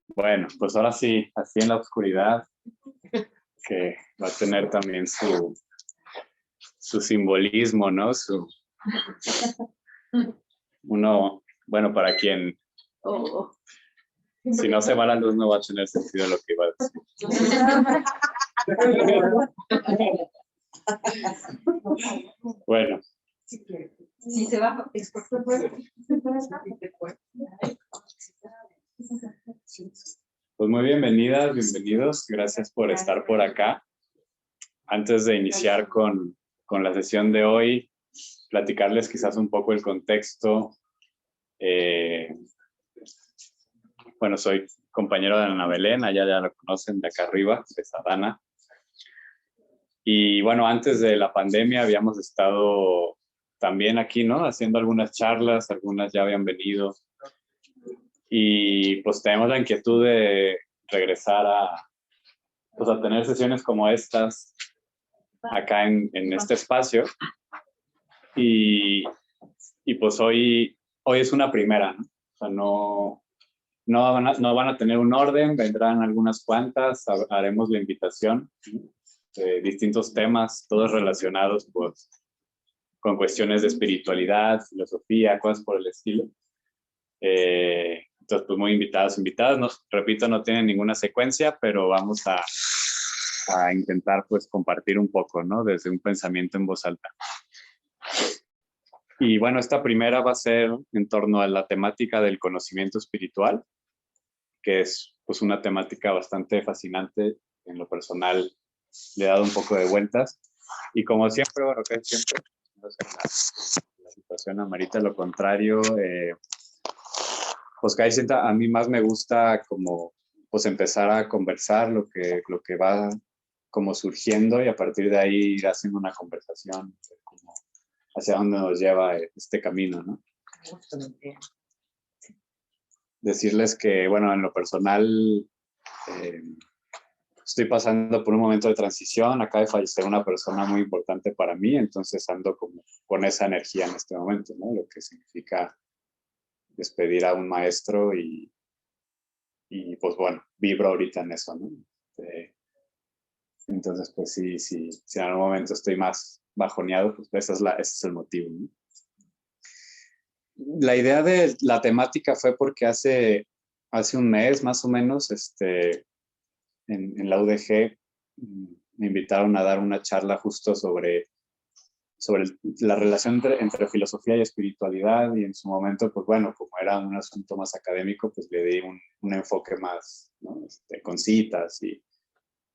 Bueno, pues ahora sí, así en la oscuridad, que va a tener también su simbolismo, ¿no? Uno, bueno, para quien, si no se va la luz, no va a tener sentido lo que iba a decir. Bueno. Si se va, pues muy bienvenidas, bienvenidos. Gracias por estar por acá. Antes de iniciar con la sesión de hoy, platicarles quizás un poco el contexto. Bueno, soy compañero de Ana Belén, allá ya lo conocen, de acá arriba, de Sadana. Y bueno, antes de la pandemia habíamos estado también aquí, ¿no? Haciendo algunas charlas, algunas ya habían venido. Y pues tenemos la inquietud de regresar a tener sesiones como estas acá en este espacio. Y pues hoy es una primera, ¿no? O sea, no van a tener un orden, vendrán algunas cuantas, haremos la invitación de distintos temas, todos relacionados pues, con cuestiones de espiritualidad, filosofía, cosas por el estilo. Entonces, pues muy invitados, invitadas. No, repito, no tienen ninguna secuencia, pero vamos a intentar pues compartir un poco, ¿no? Desde un pensamiento en voz alta. Y bueno, esta primera va a ser en torno a la temática del conocimiento espiritual, que es pues una temática bastante fascinante. En lo personal le he dado un poco de vueltas. Y como siempre, bueno, que siempre, no sé, la situación amerita lo contrario. Pues que a mí más me gusta como pues empezar a conversar lo que va como surgiendo y a partir de ahí ir haciendo una conversación como hacia dónde nos lleva este camino, ¿no? Decirles que, bueno, en lo personal estoy pasando por un momento de transición, acaba de fallecer una persona muy importante para mí, entonces ando como con esa energía en este momento, ¿no? Lo que significa despedir a un maestro y pues bueno, vibro ahorita en eso, ¿no? Entonces, pues sí, si en algún momento estoy más bajoneado, pues ese es el motivo, ¿no? La idea de la temática fue porque hace un mes más o menos, en la UDG me invitaron a dar una charla justo sobre la relación entre filosofía y espiritualidad, y en su momento, pues bueno, como era un asunto más académico, pues le di un enfoque más, ¿no? Con citas y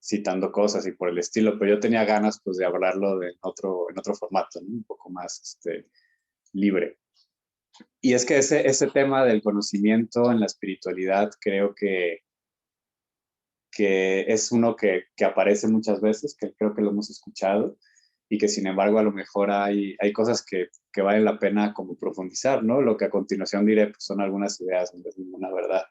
citando cosas y por el estilo, pero yo tenía ganas pues de hablarlo en otro formato, ¿no? Un poco más libre. Y es que ese tema del conocimiento en la espiritualidad creo que es uno que aparece muchas veces, que creo que lo hemos escuchado, y que sin embargo a lo mejor hay cosas que vale la pena como profundizar, ¿no? Lo que a continuación diré pues, son algunas ideas, no es ninguna verdad.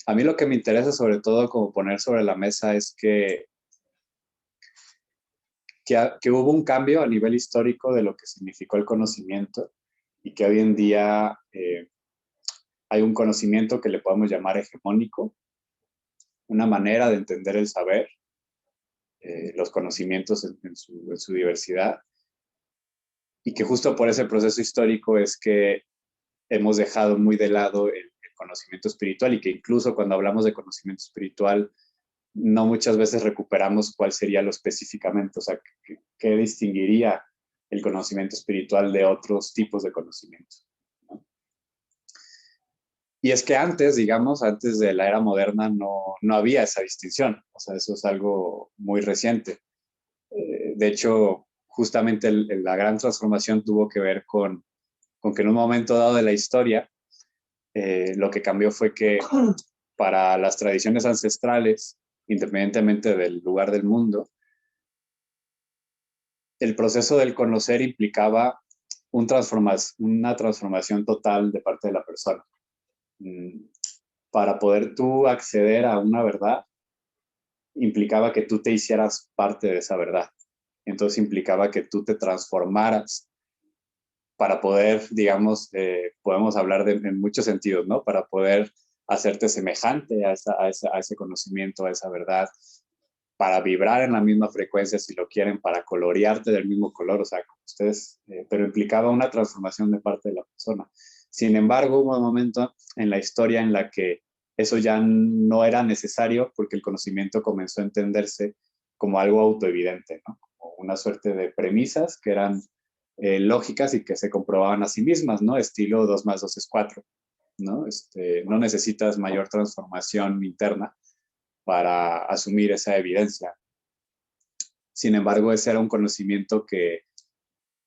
A mí lo que me interesa sobre todo como poner sobre la mesa es que hubo un cambio a nivel histórico de lo que significó el conocimiento y que hoy en día hay un conocimiento que le podemos llamar hegemónico, una manera de entender el saber, los conocimientos en su diversidad, y que justo por ese proceso histórico es que hemos dejado muy de lado el conocimiento espiritual, y que incluso cuando hablamos de conocimiento espiritual no muchas veces recuperamos cuál sería lo específicamente, o sea, qué distinguiría el conocimiento espiritual de otros tipos de conocimiento, ¿no? Y es que antes, digamos, antes de la era moderna no había esa distinción, o sea, eso es algo muy reciente. De hecho, justamente la gran transformación tuvo que ver con que en un momento dado de la historia, lo que cambió fue que para las tradiciones ancestrales, independientemente del lugar del mundo, el proceso del conocer implicaba una transformación total de parte de la persona. Para poder tú acceder a una verdad, implicaba que tú te hicieras parte de esa verdad. Entonces implicaba que tú te transformaras para poder, digamos, podemos hablar en muchos sentidos, ¿no? Para poder hacerte semejante a ese conocimiento, a esa verdad, para vibrar en la misma frecuencia, si lo quieren, para colorearte del mismo color, o sea, como ustedes, pero implicaba una transformación de parte de la persona. Sin embargo, hubo un momento en la historia en la que eso ya no era necesario porque el conocimiento comenzó a entenderse como algo autoevidente, ¿no? Como una suerte de premisas que eran lógicas y que se comprobaban a sí mismas, ¿no? Estilo 2 más 2 es 4, ¿no? No necesitas mayor transformación interna para asumir esa evidencia. Sin embargo, ese era un conocimiento que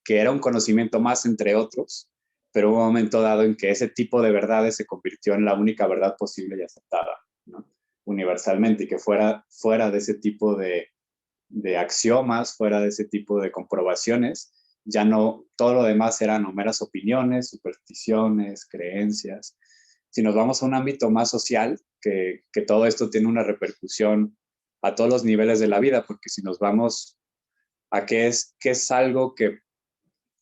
era un conocimiento más entre otros, pero hubo un momento dado en que ese tipo de verdades se convirtió en la única verdad posible y aceptada, ¿no? Universalmente, y que fuera de ese tipo de axiomas, fuera de ese tipo de comprobaciones, ya no, todo lo demás eran o meras opiniones, supersticiones, creencias. Si nos vamos a un ámbito más social, que todo esto tiene una repercusión a todos los niveles de la vida, porque si nos vamos a qué es algo que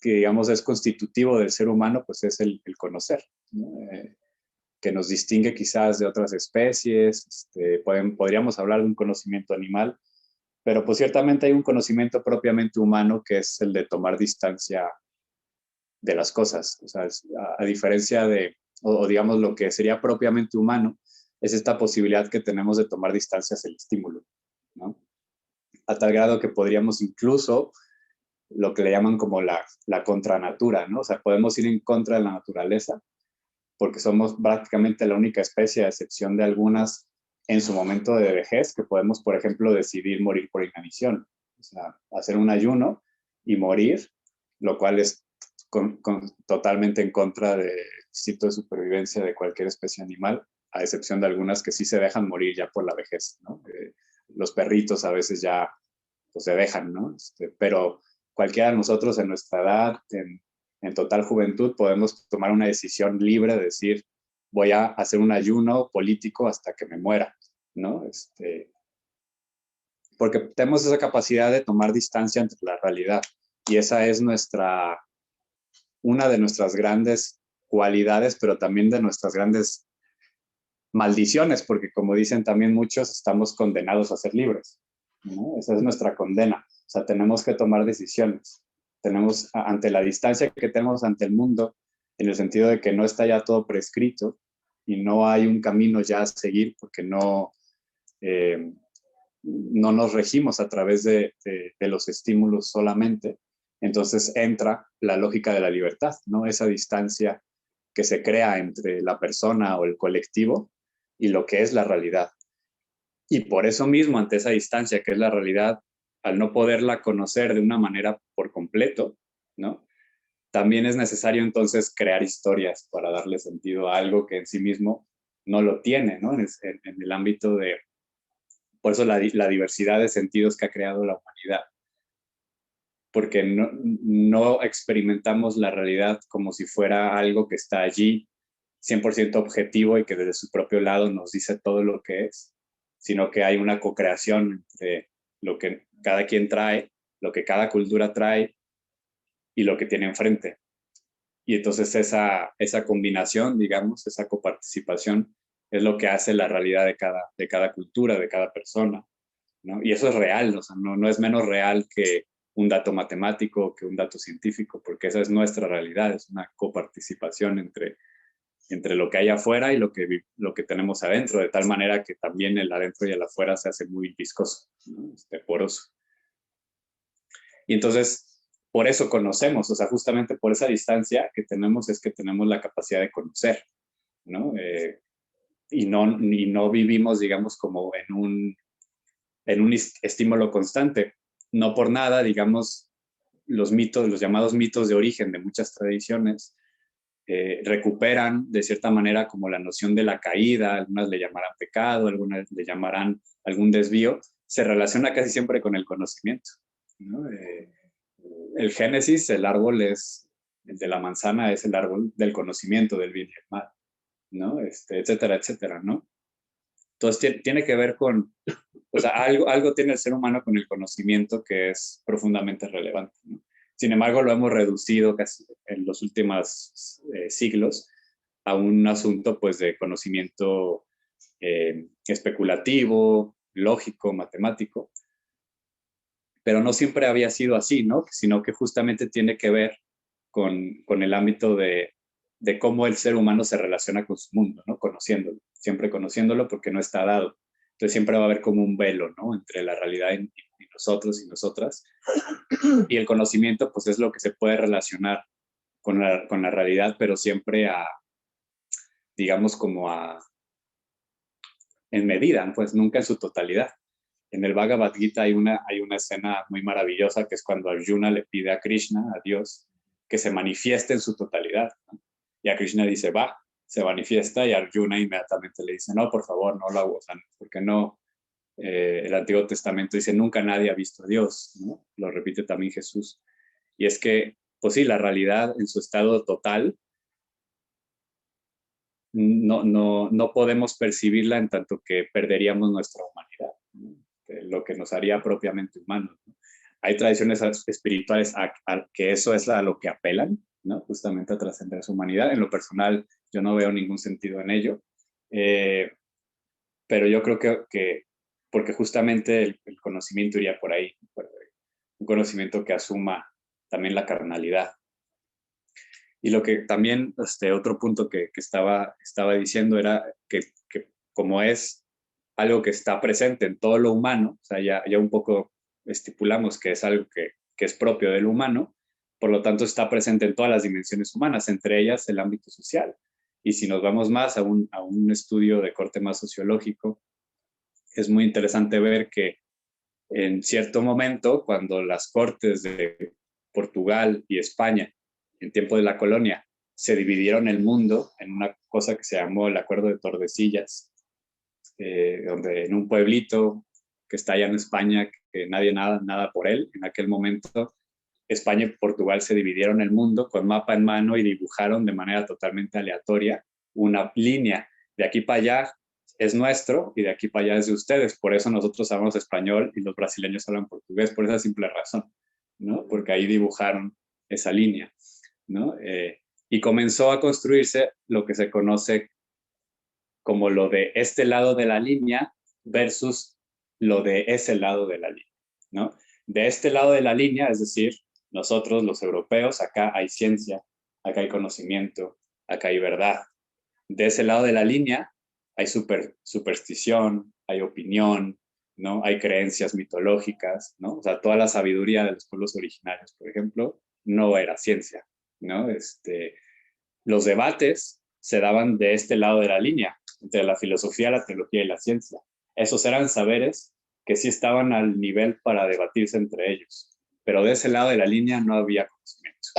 digamos es constitutivo del ser humano, pues es el conocer, ¿no? Que nos distingue quizás de otras especies, podríamos hablar de un conocimiento animal, pero pues ciertamente hay un conocimiento propiamente humano que es el de tomar distancia de las cosas, o sea, a diferencia de, o digamos lo que sería propiamente humano, es esta posibilidad que tenemos de tomar distancia hacia el estímulo, ¿no? A tal grado que podríamos incluso lo que le llaman como la contranatura, ¿no? O sea, podemos ir en contra de la naturaleza porque somos prácticamente la única especie, a excepción de algunas en su momento de vejez, que podemos, por ejemplo, decidir morir por inanición, o sea, hacer un ayuno y morir, lo cual es totalmente en contra del instinto de supervivencia de cualquier especie animal, a excepción de algunas que sí se dejan morir ya por la vejez, ¿no? Los perritos a veces ya pues, se dejan, ¿no? Pero cualquiera de nosotros en nuestra edad, en total juventud, podemos tomar una decisión libre de decir, voy a hacer un ayuno político hasta que me muera, ¿no? Porque tenemos esa capacidad de tomar distancia entre la realidad y esa es una de nuestras grandes cualidades, pero también de nuestras grandes maldiciones, porque como dicen también muchos, estamos condenados a ser libres, ¿no? Esa es nuestra condena, o sea, tenemos que tomar decisiones, tenemos ante la distancia que tenemos ante el mundo, en el sentido de que no está ya todo prescrito y no hay un camino ya a seguir porque no nos regimos a través de los estímulos solamente, entonces entra la lógica de la libertad, ¿no? Esa distancia que se crea entre la persona o el colectivo y lo que es la realidad. Y por eso mismo, ante esa distancia que es la realidad, al no poderla conocer de una manera por completo, ¿no? También es necesario entonces crear historias para darle sentido a algo que en sí mismo no lo tiene, ¿no? En el ámbito de, por eso la diversidad de sentidos que ha creado la humanidad, porque no experimentamos la realidad como si fuera algo que está allí 100% objetivo y que desde su propio lado nos dice todo lo que es, sino que hay una co-creación entre lo que cada quien trae, lo que cada cultura trae y lo que tiene enfrente. Y entonces esa combinación, digamos, esa coparticipación es lo que hace la realidad de cada cultura, de cada persona, ¿no? Y eso es real, o sea, no es menos real que un dato matemático, que un dato científico, porque esa es nuestra realidad, es una coparticipación entre lo que hay afuera y lo que tenemos adentro, de tal manera que también el adentro y el afuera se hace muy viscoso, ¿no? Poroso. Y entonces, por eso conocemos, o sea, justamente por esa distancia que tenemos es que tenemos la capacidad de conocer, ¿no? Y no vivimos, digamos, como en un estímulo constante. No por nada, digamos, los mitos, los llamados mitos de origen de muchas tradiciones, recuperan de cierta manera como la noción de la caída, algunas le llamarán pecado, algunas le llamarán algún desvío, se relaciona casi siempre con el conocimiento, ¿no? El Génesis, el árbol es, el de la manzana es el árbol del conocimiento del bien y el mal, ¿no? Etcétera, etcétera, ¿no? Entonces tiene que ver con, o sea, algo tiene el ser humano con el conocimiento que es profundamente relevante, ¿no? Sin embargo, lo hemos reducido casi en los últimos siglos a un asunto pues de conocimiento especulativo, lógico, matemático, pero no siempre había sido así, ¿no? Sino que justamente tiene que ver con el ámbito de cómo el ser humano se relaciona con su mundo, ¿no? Conociéndolo, siempre conociéndolo porque no está dado. Entonces siempre va a haber como un velo, ¿no? Entre la realidad y nosotros y nosotras. Y el conocimiento, pues es lo que se puede relacionar con la realidad, pero siempre digamos, en medida, pues nunca en su totalidad. En el Bhagavad Gita hay una escena muy maravillosa que es cuando Arjuna le pide a Krishna, a Dios, que se manifieste en su totalidad, ¿no? Y a Krishna dice, va, se manifiesta, y Arjuna inmediatamente le dice, no, por favor, no lo hago, o sea, porque no, el Antiguo Testamento dice, nunca nadie ha visto a Dios, ¿no? Lo repite también Jesús. Y es que, pues sí, la realidad en su estado total, no podemos percibirla en tanto que perderíamos nuestra humanidad, ¿no? Lo que nos haría propiamente humanos, ¿no? Hay tradiciones espirituales que eso es a lo que apelan, ¿no? Justamente a trascender su humanidad. En lo personal, yo no veo ningún sentido en ello, pero yo creo que porque justamente el conocimiento iría por ahí, un conocimiento que asuma también la carnalidad. Y lo que también, otro punto que estaba diciendo era que como es algo que está presente en todo lo humano, o sea, ya un poco estipulamos que es algo que es propio del humano, por lo tanto está presente en todas las dimensiones humanas, entre ellas el ámbito social. Y si nos vamos más a un estudio de corte más sociológico, es muy interesante ver que en cierto momento, cuando las cortes de Portugal y España, en tiempo de la colonia, se dividieron el mundo en una cosa que se llamó el Acuerdo de Tordesillas, donde en un pueblito que está allá en España, que nadie nada por él, en aquel momento España y Portugal se dividieron el mundo con mapa en mano y dibujaron de manera totalmente aleatoria una línea. De aquí para allá es nuestro y de aquí para allá es de ustedes. Por eso nosotros hablamos español y los brasileños hablan portugués, por esa simple razón, ¿no? Porque ahí dibujaron esa línea, ¿no? Y comenzó a construirse lo que se conoce como lo de este lado de la línea versus lo de ese lado de la línea, ¿no? De este lado de la línea, es decir, nosotros los europeos, acá hay ciencia, acá hay conocimiento, acá hay verdad. De ese lado de la línea hay superstición, hay opinión, ¿no? Hay creencias mitológicas, ¿no? O sea, toda la sabiduría de los pueblos originarios, por ejemplo, no era ciencia, ¿no? Los debates se daban de este lado de la línea, entre la filosofía, la teología y la ciencia. Esos eran saberes que sí estaban al nivel para debatirse entre ellos, pero de ese lado de la línea no había conocimiento,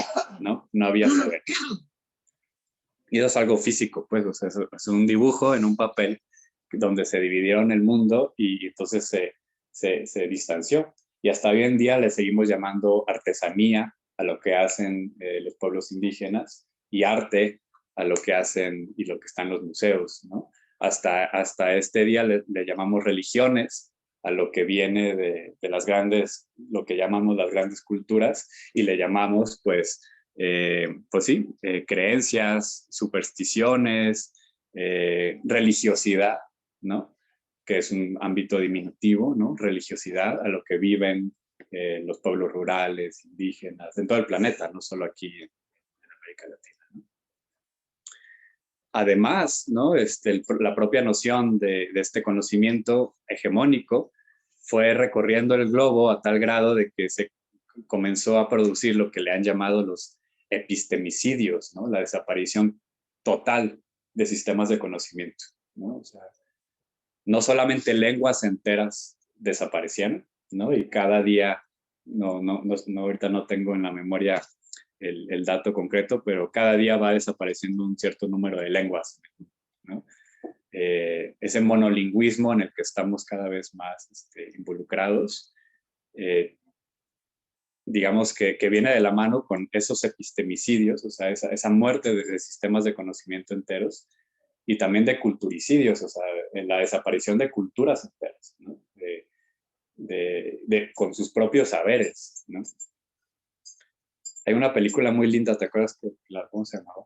¿no? No había saber. Y eso es algo físico, pues, o sea, es un dibujo en un papel donde se dividieron el mundo y entonces se distanció. Y hasta hoy en día le seguimos llamando artesanía a lo que hacen los pueblos indígenas y arte a lo que hacen y lo que está en los museos, ¿no? Hasta este día le llamamos religiones a lo que viene de las grandes, lo que llamamos las grandes culturas, y le llamamos, pues sí, creencias, supersticiones, religiosidad, ¿no? Que es un ámbito diminutivo, ¿no? Religiosidad a lo que viven los pueblos rurales, indígenas, en todo el planeta, no solo aquí en América Latina, ¿no? Además, ¿no? La propia noción de este conocimiento hegemónico fue recorriendo el globo a tal grado de que se comenzó a producir lo que le han llamado los epistemicidios, ¿no? La desaparición total de sistemas de conocimiento, ¿no? O sea, no solamente lenguas enteras desaparecían, ¿no? Y cada día, ahorita no tengo en la memoria el dato concreto, pero cada día va desapareciendo un cierto número de lenguas, ¿no? Ese monolingüismo en el que estamos cada vez más involucrados, digamos que viene de la mano con esos epistemicidios, o sea, esa muerte de sistemas de conocimiento enteros, y también de culturicidios, o sea, en la desaparición de culturas enteras, ¿no? Con sus propios saberes, ¿no? Hay una película muy linda, ¿te acuerdas cómo se llamaba?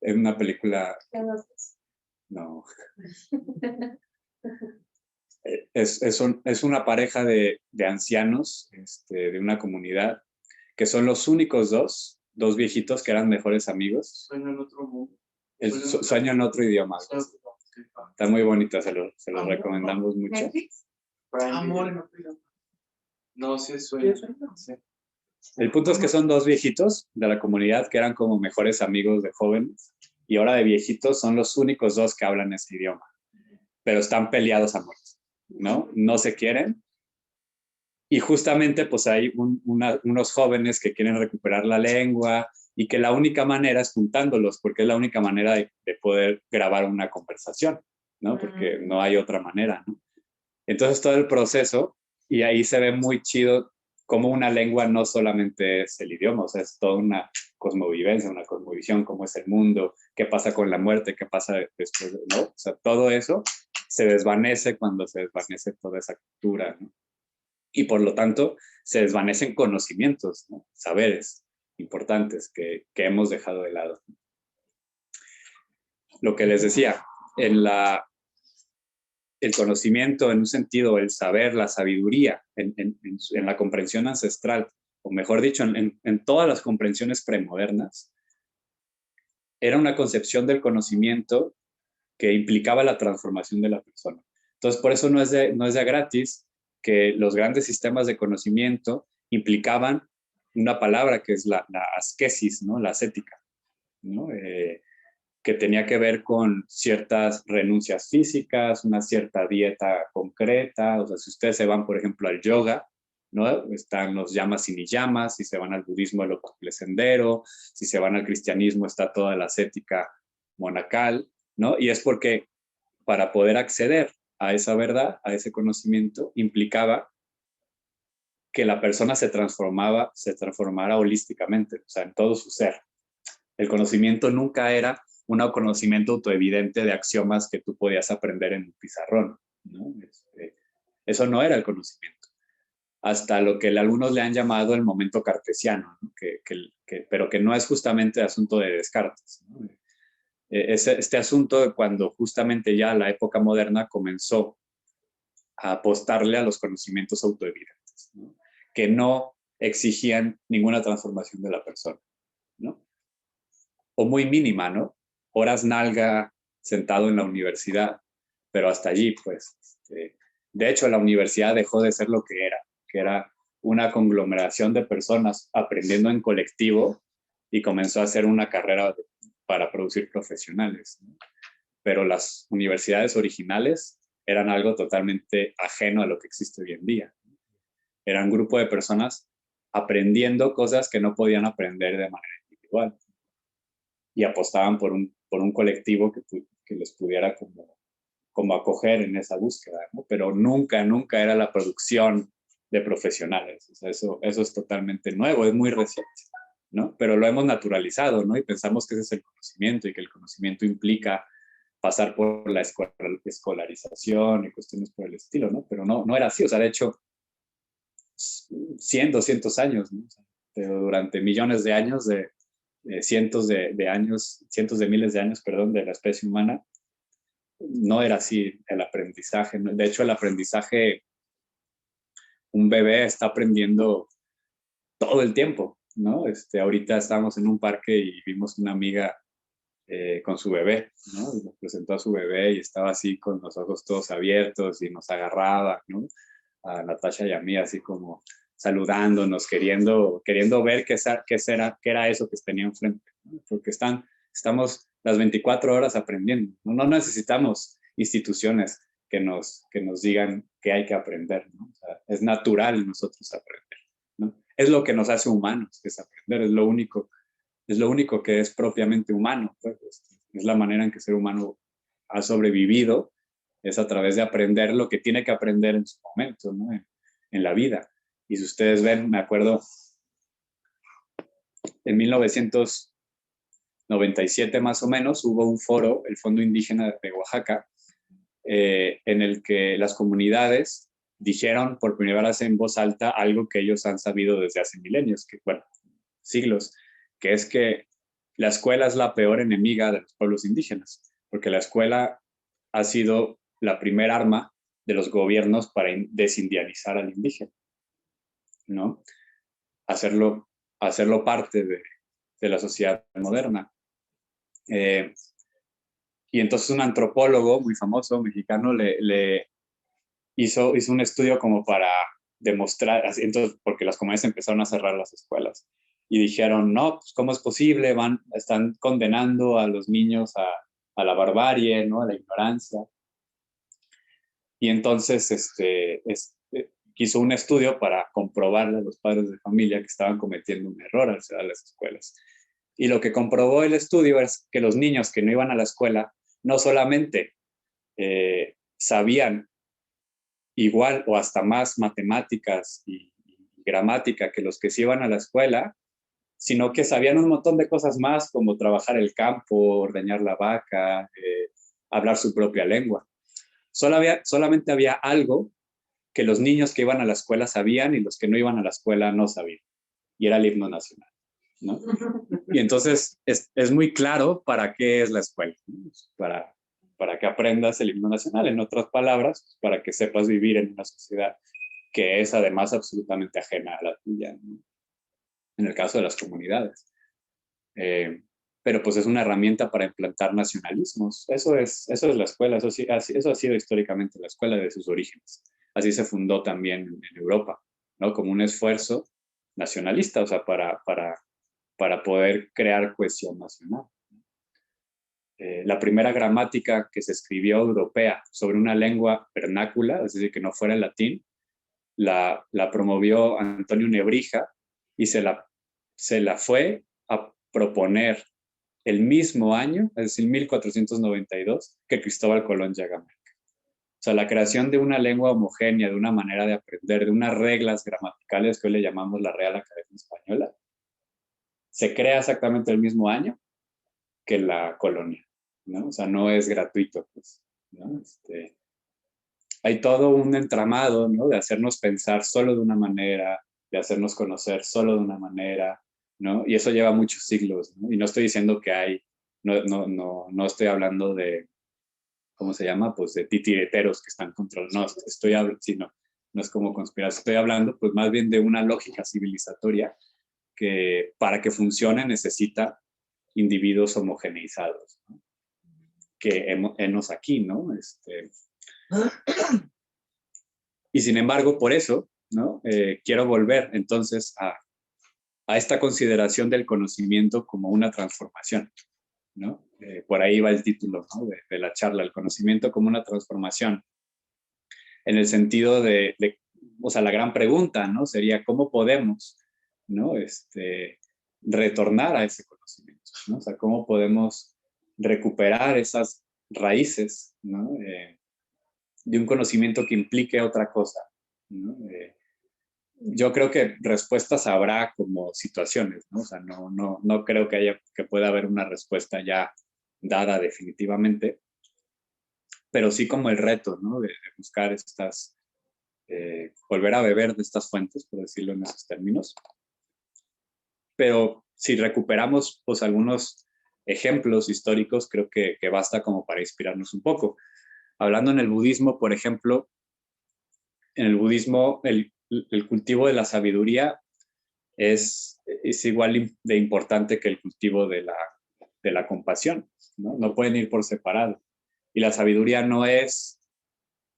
Es una película... No. Es una pareja de ancianos de una comunidad que son los únicos dos viejitos que eran mejores amigos. Sueño en otro mundo. Sueño en otro idioma. Está muy bonita, se los recomendamos mucho. Amor en otro idioma. No, sí es sueño. Sí. El punto es que son dos viejitos de la comunidad que eran como mejores amigos de jóvenes y ahora de viejitos son los únicos dos que hablan ese idioma, pero están peleados a muerte, ¿no? No se quieren. Y justamente pues hay unos jóvenes que quieren recuperar la lengua y que la única manera es juntándolos, porque es la única manera de poder grabar una conversación, ¿no? Porque no hay otra manera, ¿no? Entonces todo el proceso, y ahí se ve muy chido cómo una lengua no solamente es el idioma, o sea, es toda una cosmovivencia, una cosmovisión, cómo es el mundo, qué pasa con la muerte, qué pasa después, ¿no? O sea, todo eso se desvanece cuando se desvanece toda esa cultura, ¿no? Y por lo tanto se desvanecen conocimientos, ¿no? Saberes importantes que hemos dejado de lado. Lo que les decía, el conocimiento en un sentido, el saber, la sabiduría, en la comprensión ancestral, o mejor dicho, en todas las comprensiones premodernas, era una concepción del conocimiento que implicaba la transformación de la persona. Entonces, por eso no es de gratis que los grandes sistemas de conocimiento implicaban una palabra que es la ascesis, ¿no? La ascética, ¿no? Que tenía que ver con ciertas renuncias físicas, una cierta dieta concreta. O sea, si ustedes se van, por ejemplo, al yoga, ¿no? Están los yamas y niyamas, si se van al budismo, el octuple sendero, si se van al cristianismo, está toda la ascética monacal, ¿no? Y es porque para poder acceder a esa verdad, a ese conocimiento, implicaba que la persona se transformara holísticamente, o sea, en todo su ser. El conocimiento nunca era un conocimiento autoevidente de axiomas que tú podías aprender en un pizarrón, ¿no? Eso no era el conocimiento. Hasta lo que algunos le han llamado el momento cartesiano, ¿no? Pero que no es justamente asunto de Descartes, ¿no? Este asunto de cuando justamente ya la época moderna comenzó a apostarle a los conocimientos autoevidentes, ¿no? Que no exigían ninguna transformación de la persona, ¿no? O muy mínima, ¿no? Horas nalga sentado en la universidad, pero hasta allí, pues. De hecho, la universidad dejó de ser lo que era una conglomeración de personas aprendiendo en colectivo y comenzó a ser una carrera para producir profesionales, ¿no? Pero las universidades originales eran algo totalmente ajeno a lo que existe hoy en día. Eran un grupo de personas aprendiendo cosas que no podían aprender de manera individual y apostaban por un colectivo que les pudiera como acoger en esa búsqueda, ¿no? Pero nunca era la producción de profesionales. O sea, eso es totalmente nuevo, es muy reciente, ¿no? Pero lo hemos naturalizado, ¿no? Y pensamos que ese es el conocimiento y que el conocimiento implica pasar por la escolarización y cuestiones por el estilo, ¿no? Pero no era así. O sea, de hecho, 100, 200 años, ¿no? O sea, pero durante millones de años, cientos de años, cientos de miles de años, perdón, de la especie humana, no era así el aprendizaje. De hecho, el aprendizaje, un bebé está aprendiendo todo el tiempo, ¿no? Ahorita estábamos en un parque y vimos una amiga con su bebé, ¿no? Y nos presentó a su bebé y estaba así con los ojos todos abiertos y nos agarraba, ¿no? A Natasha y a mí así como saludándonos, queriendo ver qué era eso que tenía enfrente, ¿no? Porque estamos las 24 horas aprendiendo, no necesitamos instituciones que nos digan que hay que aprender, ¿no? O sea, es natural en nosotros aprender, ¿no? Es lo que nos hace humanos, es aprender, es lo único que es propiamente humano, pues. Es la manera en que el ser humano ha sobrevivido, es a través de aprender lo que tiene que aprender en su momento, ¿no? En la vida. Y si ustedes ven, me acuerdo, en 1997 más o menos, hubo un foro, el Fondo Indígena de Oaxaca, en el que las comunidades dijeron por primera vez en voz alta algo que ellos han sabido desde hace milenios, que bueno, siglos, que es que la escuela es la peor enemiga de los pueblos indígenas, porque la escuela ha sido la primera arma de los gobiernos para desindianizar al indígena, ¿no? Hacerlo parte de la sociedad moderna. Y entonces un antropólogo muy famoso, mexicano, le hizo un estudio como para demostrar, entonces, porque las comunidades empezaron a cerrar las escuelas y dijeron, no, pues ¿cómo es posible? Están condenando a los niños a la barbarie, ¿no? A la ignorancia. Y entonces hizo un estudio para comprobarle a los padres de familia que estaban cometiendo un error al cerrar las escuelas. Y lo que comprobó el estudio es que los niños que no iban a la escuela no solamente sabían igual o hasta más matemáticas y gramática que los que sí iban a la escuela, sino que sabían un montón de cosas más, como trabajar el campo, ordeñar la vaca, hablar su propia lengua. Solamente había algo que los niños que iban a la escuela sabían y los que no iban a la escuela no sabían, y era el himno nacional, ¿no? Y entonces es muy claro para qué es la escuela, ¿no? Para que aprendas el himno nacional, en otras palabras, para que sepas vivir en una sociedad que es además absolutamente ajena a la tuya, ¿no? En el caso de las comunidades. Pero pues es una herramienta para implantar nacionalismos. Eso es la escuela, eso ha sido históricamente la escuela desde sus orígenes. Así se fundó también en Europa, ¿no? Como un esfuerzo nacionalista, o sea, para poder crear cohesión nacional. La primera gramática que se escribió europea sobre una lengua vernácula, es decir, que no fuera el latín, la promovió Antonio Nebrija y se la fue a proponer el mismo año, es decir, 1492, que Cristóbal Colón llega a América. O sea, la creación de una lengua homogénea, de una manera de aprender, de unas reglas gramaticales que hoy le llamamos la Real Academia Española, se crea exactamente el mismo año que la colonia, ¿no? O sea, no es gratuito, pues, ¿no? Hay todo un entramado, ¿no? De hacernos pensar solo de una manera, de hacernos conocer solo de una manera, ¿no? Y eso lleva muchos siglos, ¿no? Y no estoy diciendo que no estoy hablando de, ¿cómo se llama? Pues de titireteros que están controlando, no, estoy hablando, sino, no es como conspiración, estoy hablando pues más bien de una lógica civilizatoria que para que funcione necesita individuos homogeneizados, ¿no? Que hemos aquí, ¿no? Y sin embargo, por eso, ¿no? Quiero volver entonces a esta consideración del conocimiento como una transformación, ¿no? Por ahí va el título, ¿no? de la charla, el conocimiento como una transformación, en el sentido o sea, la gran pregunta, ¿no? Sería, ¿cómo podemos, ¿no? Retornar a ese conocimiento, ¿no? O sea, ¿cómo podemos recuperar esas raíces, ¿no? De un conocimiento que implique otra cosa, ¿no? Yo creo que respuestas habrá como situaciones, ¿no? O sea, no creo que pueda haber una respuesta ya dada definitivamente, pero sí como el reto, ¿no? De buscar volver a beber de estas fuentes, por decirlo en esos términos. Pero si recuperamos, pues, algunos ejemplos históricos, creo que basta como para inspirarnos un poco. Hablando en el budismo, por ejemplo, en el budismo el cultivo de la sabiduría es igual de importante que el cultivo de la compasión, ¿no? No pueden ir por separado. Y la sabiduría no es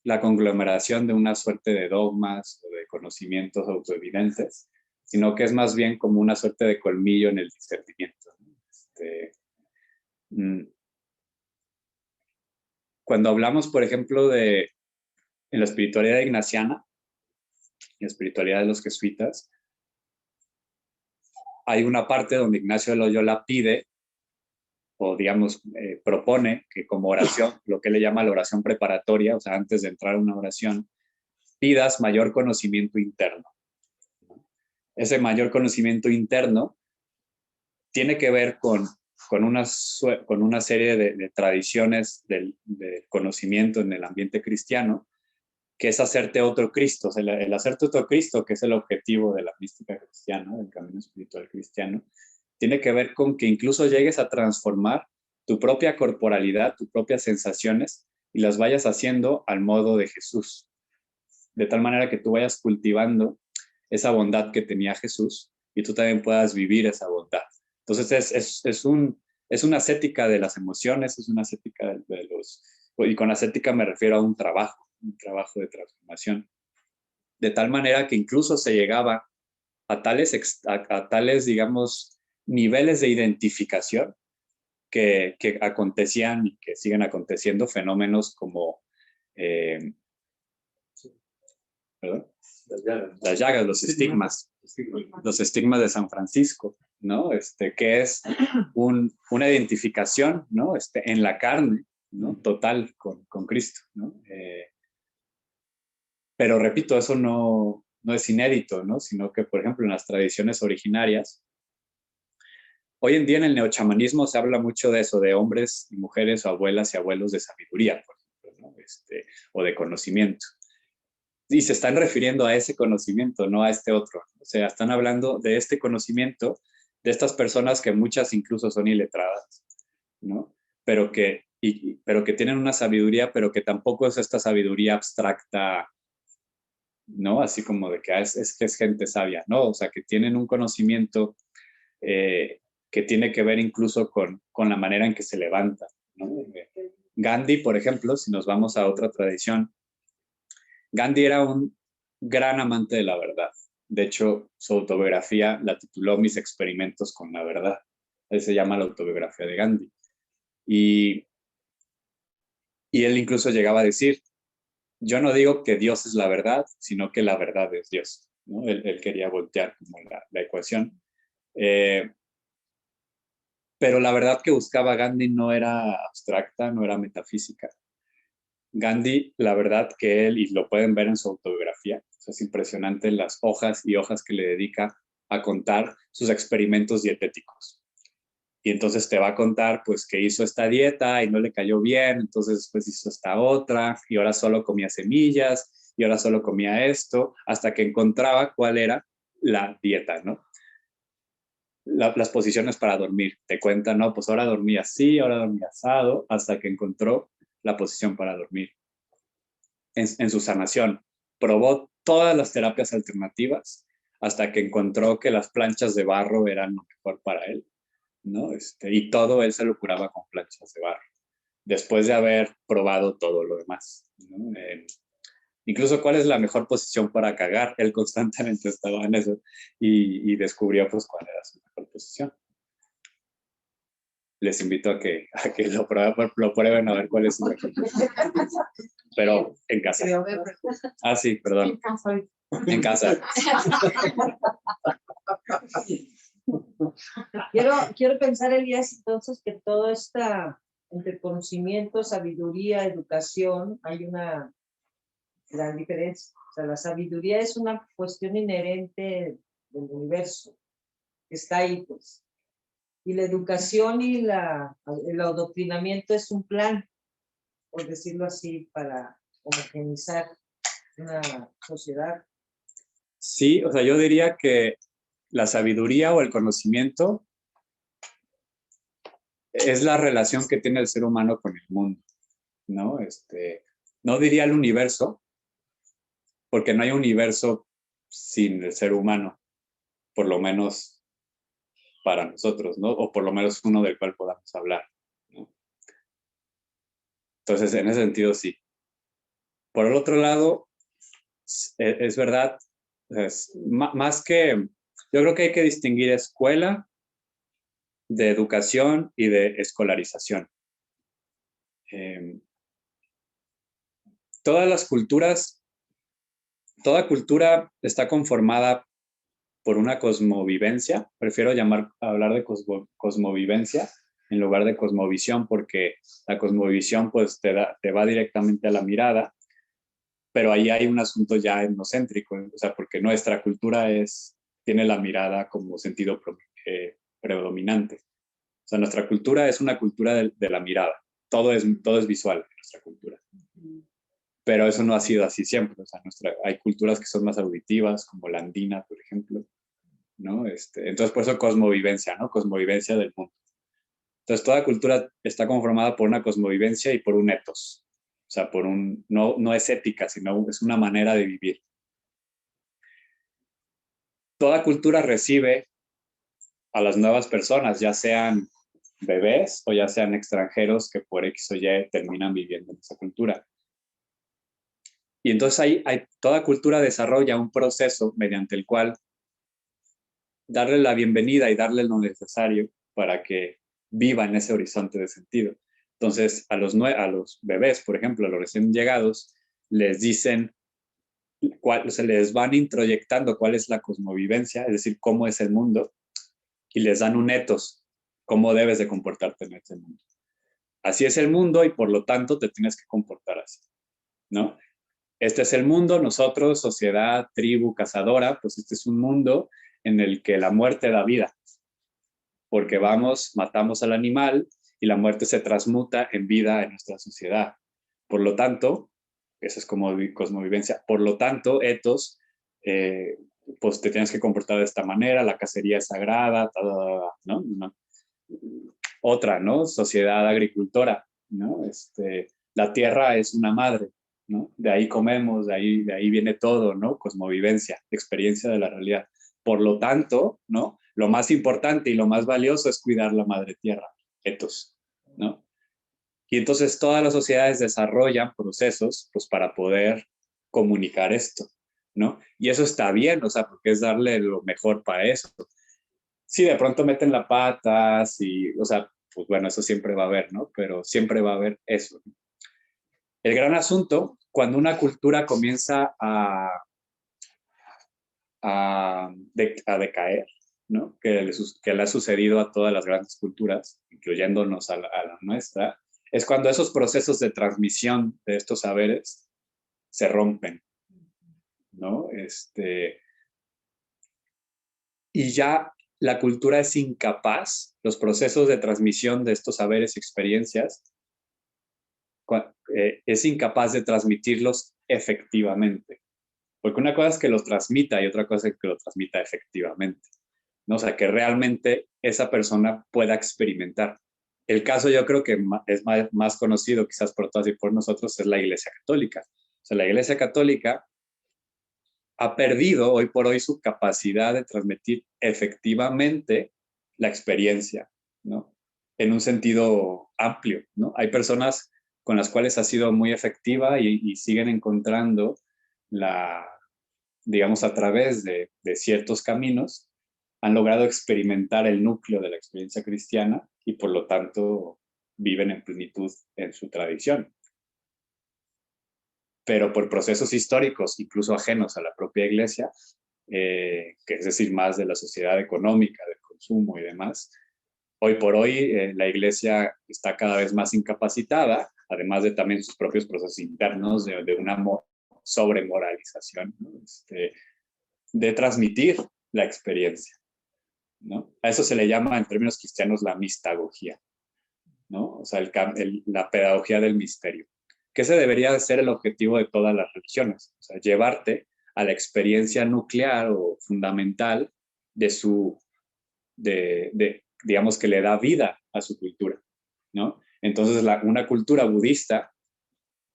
la conglomeración de una suerte de dogmas o de conocimientos autoevidentes, sino que es más bien como una suerte de colmillo en el discernimiento, ¿no? Cuando hablamos, por ejemplo, en la espiritualidad ignaciana, la espiritualidad de los jesuitas, hay una parte donde Ignacio de Loyola pide, o digamos, propone que como oración, lo que le llama la oración preparatoria, o sea, antes de entrar a una oración, pidas mayor conocimiento interno. Ese mayor conocimiento interno tiene que ver con una serie de tradiciones del conocimiento en el ambiente cristiano que es hacerte otro Cristo. O sea, el hacerte otro Cristo, que es el objetivo de la mística cristiana, del camino espiritual cristiano, tiene que ver con que incluso llegues a transformar tu propia corporalidad, tus propias sensaciones, y las vayas haciendo al modo de Jesús. De tal manera que tú vayas cultivando esa bondad que tenía Jesús y tú también puedas vivir esa bondad. Entonces es una ascética de las emociones, es una ascética de los... Y con ascética me refiero a un trabajo de transformación. De tal manera que incluso se llegaba a tales, digamos, niveles de identificación que acontecían y que siguen aconteciendo fenómenos como ¿perdón? Las llagas, los estigmas de San Francisco, ¿no? Que es una identificación, ¿no? En la carne, ¿no? Total con Cristo, ¿no? Pero repito, eso no es inédito, ¿no? Sino que, por ejemplo, en las tradiciones originarias, hoy en día en el neochamanismo se habla mucho de eso, de hombres y mujeres o abuelas y abuelos de sabiduría, por ejemplo, ¿no? O de conocimiento. Y se están refiriendo a ese conocimiento, no a este otro. O sea, están hablando de este conocimiento de estas personas que muchas incluso son iletradas, ¿no? Pero que tienen una sabiduría, pero que tampoco es esta sabiduría abstracta, ¿no? Así como de que es gente sabia, ¿no? O sea, que tienen un conocimiento que tiene que ver incluso con la manera en que se levanta, ¿no? Gandhi, por ejemplo, si nos vamos a otra tradición, Gandhi era un gran amante de la verdad. De hecho, su autobiografía la tituló Mis experimentos con la verdad. Él se llama la autobiografía de Gandhi. Y él incluso llegaba a decir, yo no digo que Dios es la verdad, sino que la verdad es Dios, ¿no? Él quería voltear como la ecuación. Pero la verdad que buscaba Gandhi no era abstracta, no era metafísica. Gandhi, la verdad que él, y lo pueden ver en su autobiografía, es impresionante las hojas y hojas que le dedica a contar sus experimentos dietéticos. Y entonces te va a contar pues que hizo esta dieta y no le cayó bien, entonces después hizo esta otra y ahora solo comía semillas y ahora solo comía esto, hasta que encontraba cuál era la dieta, ¿no? Las posiciones para dormir. Te cuentan, no, pues ahora dormía así, ahora dormía asado, hasta que encontró la posición para dormir. En su sanación, probó todas las terapias alternativas hasta que encontró que las planchas de barro eran lo mejor para él, ¿no? Y todo él se lo curaba con planchas de barro, después de haber probado todo lo demás, ¿no? Incluso cuál es la mejor posición para cagar, él constantemente estaba en eso y descubrió pues cuál era su mejor posición. Les invito a que lo prueben a ver cuál es su mejor posición. Pero en casa. Ah, sí, perdón. En casa. Quiero pensar, Elías, entonces que todo está entre conocimiento, sabiduría, educación, hay una gran diferencia. O sea, la sabiduría es una cuestión inherente del universo, que está ahí, pues. Y la educación y el adoctrinamiento es un plan, por decirlo así, para homogeneizar una sociedad. Sí, o sea, yo diría que la sabiduría o el conocimiento es la relación que tiene el ser humano con el mundo, ¿no? No diría el universo, porque no hay universo sin el ser humano, por lo menos para nosotros, ¿no? O por lo menos uno del cual podamos hablar, ¿no? Entonces, en ese sentido, sí. Por el otro lado, es verdad, más que, yo creo que hay que distinguir escuela de educación y de escolarización. Todas las culturas, toda cultura está conformada por una cosmovivencia. Prefiero hablar de cosmovivencia en lugar de cosmovisión, porque la cosmovisión pues te va directamente a la mirada, pero ahí hay un asunto ya etnocéntrico, o sea, porque nuestra cultura tiene la mirada como sentido predominante. O sea, nuestra cultura es una cultura de la mirada. Todo es visual en nuestra cultura. pero eso no ha sido así siempre. O sea, hay culturas que son más auditivas, como la andina, por ejemplo, ¿no? Entonces, por eso cosmovivencia, ¿no? Cosmovivencia del mundo. Entonces, toda cultura está conformada por una cosmovivencia y por un ethos. O sea, no es ética, sino es una manera de vivir. Toda cultura recibe a las nuevas personas, ya sean bebés o ya sean extranjeros que por X o Y terminan viviendo en esa cultura. Y entonces toda cultura desarrolla un proceso mediante el cual darle la bienvenida y darle lo necesario para que viva en ese horizonte de sentido. Entonces, a los bebés, por ejemplo, a los recién llegados, les dicen, se les van introyectando cuál es la cosmovivencia, es decir, cómo es el mundo, y les dan un ethos, cómo debes de comportarte en este mundo. Así es el mundo y por lo tanto te tienes que comportar así, ¿no? Este es el mundo, nosotros, sociedad, tribu, cazadora, pues este es un mundo en el que la muerte da vida, porque matamos al animal y la muerte se transmuta en vida en nuestra sociedad. Por lo tanto, eso es como cosmovivencia, por lo tanto, ethos, pues te tienes que comportar de esta manera, la cacería es sagrada, ¿no? Otra, ¿no? Sociedad agricultora, ¿no? La tierra es una madre, ¿no? De ahí comemos, de ahí viene todo, ¿no? Cosmovivencia, experiencia de la realidad. Por lo tanto, ¿no? Lo más importante y lo más valioso es cuidar la madre tierra, ethos, ¿no? Y entonces todas las sociedades desarrollan procesos, pues, para poder comunicar esto, ¿no? Y eso está bien, o sea, porque es darle lo mejor para eso. Si de pronto meten la pata, o sea, pues bueno, eso siempre va a haber, ¿no? Pero siempre va a haber eso. El gran asunto, cuando una cultura comienza a decaer, ¿no? Que le ha sucedido a todas las grandes culturas, incluyéndonos a la nuestra, es cuando esos procesos de transmisión de estos saberes se rompen, ¿no? Y ya la cultura es incapaz, los procesos de transmisión de estos saberes y experiencias, es incapaz de transmitirlos efectivamente. Porque una cosa es que los transmita y otra cosa es que lo transmita efectivamente, ¿no? O sea, que realmente esa persona pueda experimentar. El caso yo creo que es más conocido quizás por todas y por nosotros es la Iglesia Católica. O sea, la Iglesia Católica ha perdido hoy por hoy su capacidad de transmitir efectivamente la experiencia, ¿no? En un sentido amplio, ¿no? Hay personas con las cuales ha sido muy efectiva y siguen encontrando digamos, a través de ciertos caminos, han logrado experimentar el núcleo de la experiencia cristiana y por lo tanto viven en plenitud en su tradición. Pero por procesos históricos, incluso ajenos a la propia iglesia, que es decir, más de la sociedad económica, del consumo y demás, hoy por hoy la iglesia está cada vez más incapacitada, además de también sus propios procesos internos de una sobremoralización, ¿no? De transmitir la experiencia, ¿no? A eso se le llama en términos cristianos la mistagogía, ¿no? O sea, la pedagogía del misterio, que ese debería de ser el objetivo de todas las religiones, o sea, llevarte a la experiencia nuclear o fundamental digamos, que le da vida a su cultura, ¿no? Entonces, una cultura budista,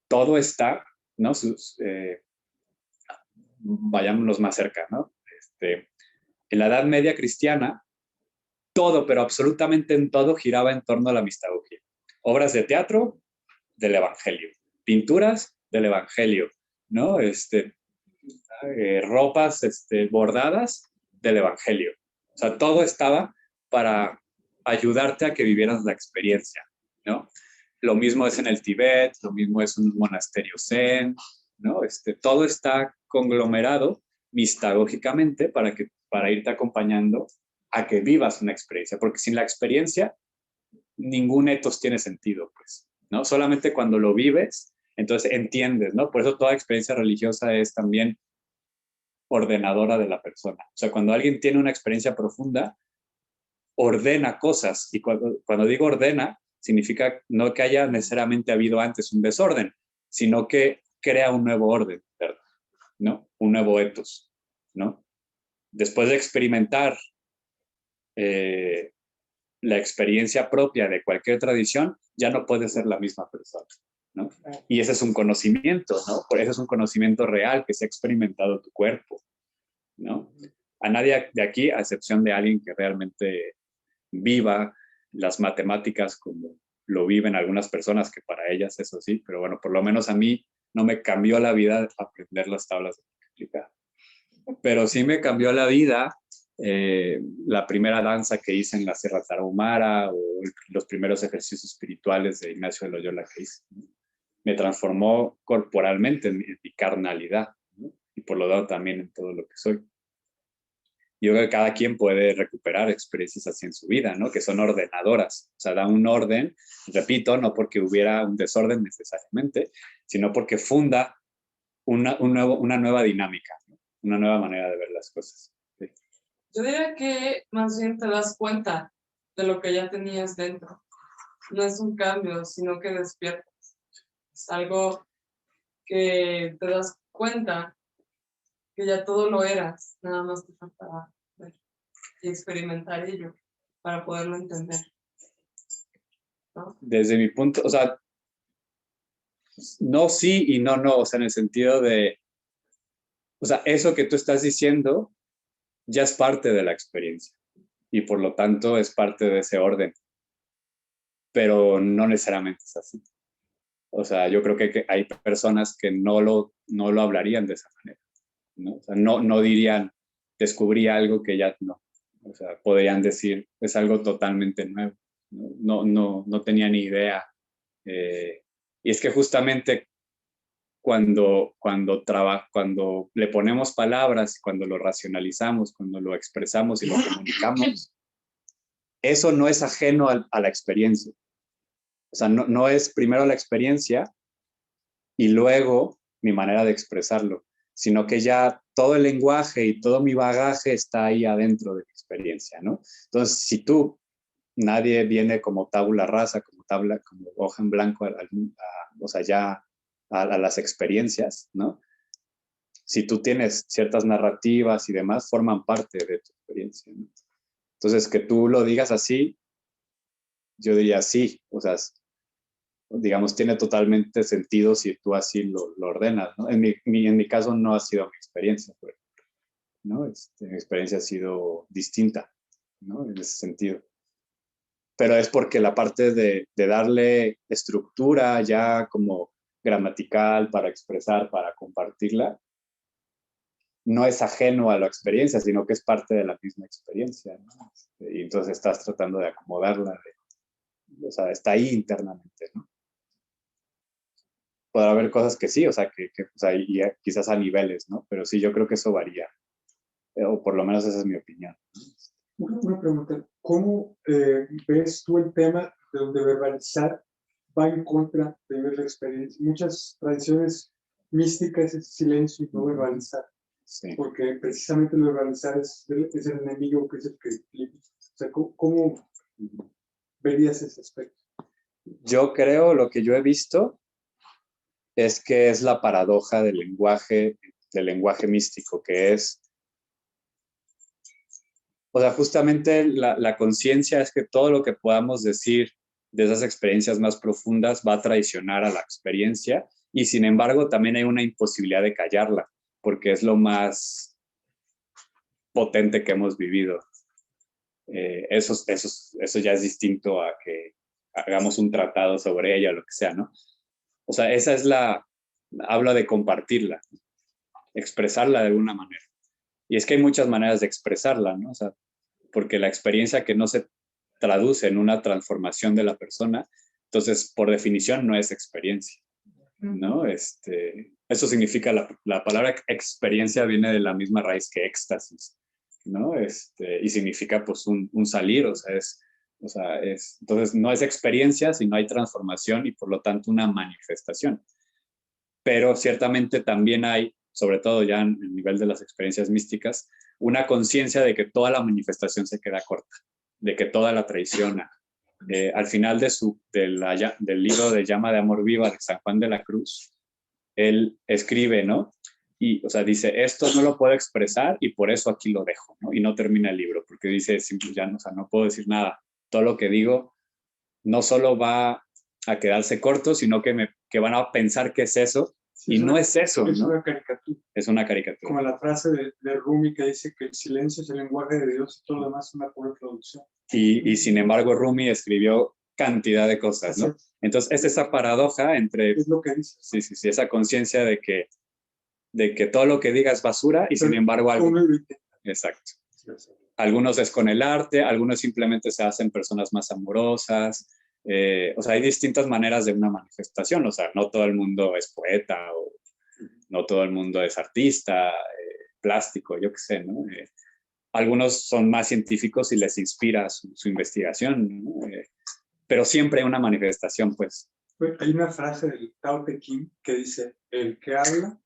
todo está, ¿no? Vayámonos más cerca, ¿no? En la Edad Media cristiana, todo, pero absolutamente en todo, giraba en torno a la mistagogía. Obras de teatro del Evangelio, pinturas del Evangelio, ¿no? Ropas bordadas del Evangelio. O sea, todo estaba para ayudarte a que vivieras la experiencia, ¿no? Lo mismo es en el Tíbet, lo mismo es un monasterio zen, ¿no? Todo está conglomerado mistagógicamente para irte acompañando a que vivas una experiencia, porque sin la experiencia ningún ethos tiene sentido, pues, ¿no? Solamente cuando lo vives, entonces entiendes, ¿no? Por eso toda experiencia religiosa es también ordenadora de la persona. O sea, cuando alguien tiene una experiencia profunda, ordena cosas. Y cuando digo ordena, significa no que haya necesariamente habido antes un desorden, sino que crea un nuevo orden, ¿verdad? ¿No? Un nuevo ethos, ¿no? Después de experimentar la experiencia propia de cualquier tradición, ya no puede ser la misma persona, ¿no? Y ese es un conocimiento, ¿no? Por eso es un conocimiento real que se ha experimentado tu cuerpo, ¿no? A nadie de aquí, a excepción de alguien que realmente viva las matemáticas como lo viven algunas personas, que para ellas eso sí, pero bueno, por lo menos a mí no me cambió la vida aprender las tablas de multiplicar. Pero sí me cambió la vida la primera danza que hice en la Sierra Tarahumara o los primeros ejercicios espirituales de Ignacio de Loyola que hice. Me transformó corporalmente en mi carnalidad, ¿no? Y por lo tanto también en todo lo que soy. Yo creo que cada quien puede recuperar experiencias así en su vida, ¿no? Que son ordenadoras, o sea, da un orden, repito, no porque hubiera un desorden necesariamente, sino porque funda una nueva dinámica, ¿no? Una nueva manera de ver las cosas. Sí. Yo diría que más bien te das cuenta de lo que ya tenías dentro. No es un cambio, sino que despiertas. Es algo que te das cuenta que ya todo lo eras, nada más te faltaba ver y experimentar ello para poderlo entender, ¿no? Desde mi punto, o sea, no sí y no, o sea, en el sentido de, o sea, eso que tú estás diciendo ya es parte de la experiencia y por lo tanto es parte de ese orden, pero no necesariamente es así. O sea, yo creo que hay personas que no lo hablarían de esa manera, ¿no? O sea, no dirían, descubrí algo que ya no. O sea, podrían decir, es algo totalmente nuevo. No tenía ni idea. Y es que justamente cuando le ponemos palabras, cuando lo racionalizamos, cuando lo expresamos y lo comunicamos, eso no es ajeno a la experiencia. O sea, no es primero la experiencia y luego mi manera de expresarlo, sino que ya todo el lenguaje y todo mi bagaje está ahí adentro de la experiencia, ¿no? Entonces, si nadie viene como tabula rasa, como hoja en blanco, o sea, ya a las experiencias, ¿no? Si tú tienes ciertas narrativas y demás, forman parte de tu experiencia, ¿no? Entonces, que tú lo digas así, yo diría sí, o sea, digamos, tiene totalmente sentido si tú así lo ordenas, ¿no? En mi caso no ha sido mi experiencia, ¿no? Mi experiencia ha sido distinta, ¿no? En ese sentido. Pero es porque la parte de darle estructura ya como gramatical para expresar, para compartirla, no es ajeno a la experiencia, sino que es parte de la misma experiencia, ¿no? Y entonces estás tratando de acomodarla, o sea, está ahí internamente, ¿no? Podrá haber cosas que sí, o sea, o sea, y quizás a niveles, ¿no? Pero sí, yo creo que eso varía, o por lo menos esa es mi opinión. Una pregunta, ¿cómo ves tú el tema de donde verbalizar va en contra de ver la experiencia? Muchas tradiciones místicas es silencio y no verbalizar, Sí. porque precisamente lo verbalizar es el enemigo, que es el que explica. O sea, ¿cómo verías ese aspecto? Yo creo, lo que yo he visto es que es la paradoja del lenguaje místico, que es, o sea, justamente la conciencia es que todo lo que podamos decir de esas experiencias más profundas va a traicionar a la experiencia y sin embargo también hay una imposibilidad de callarla, porque es lo más potente que hemos vivido. Eso ya es distinto a que hagamos un tratado sobre ella o lo que sea, ¿no? O sea, habla de compartirla, expresarla de alguna manera. Y es que hay muchas maneras de expresarla, ¿no? O sea, porque la experiencia que no se traduce en una transformación de la persona, entonces, por definición, no es experiencia, ¿no? Eso significa, la palabra experiencia viene de la misma raíz que éxtasis, ¿no? Y significa, pues, un salir, o sea, entonces, no es experiencia, sino hay transformación y, por lo tanto, una manifestación. Pero ciertamente también hay, sobre todo ya en el nivel de las experiencias místicas, una conciencia de que toda la manifestación se queda corta, de que toda la traiciona. Al final del libro de Llama de Amor Viva de San Juan de la Cruz, él escribe, ¿no? Y, o sea, dice, esto no lo puedo expresar y por eso aquí lo dejo, ¿no? Y no termina el libro, porque dice, ya, o sea, no puedo decir nada. Todo lo que digo no solo va a quedarse corto, sino que van a pensar que es eso, Sí, y no es eso, es ¿no? una caricatura. Es una caricatura. Como la frase de Rumi que dice que el silencio es el lenguaje de Dios y todo lo demás es una pura producción. Y sin embargo, Rumi escribió cantidad de cosas, ¿no? Entonces, es esa paradoja entre... Es lo que dice. Sí, sí, sí, esa conciencia de que todo lo que diga es basura y sin embargo algo... Exacto. Algunos es con el arte, algunos simplemente se hacen personas más amorosas. O sea, hay distintas maneras de una manifestación. O sea, no todo el mundo es poeta o no todo el mundo es artista, plástico, yo qué sé, ¿no? Algunos son más científicos y les inspira su investigación, ¿no? Pero siempre hay una manifestación, pues. Hay una frase del Tao Te Ching que dice, el que habla,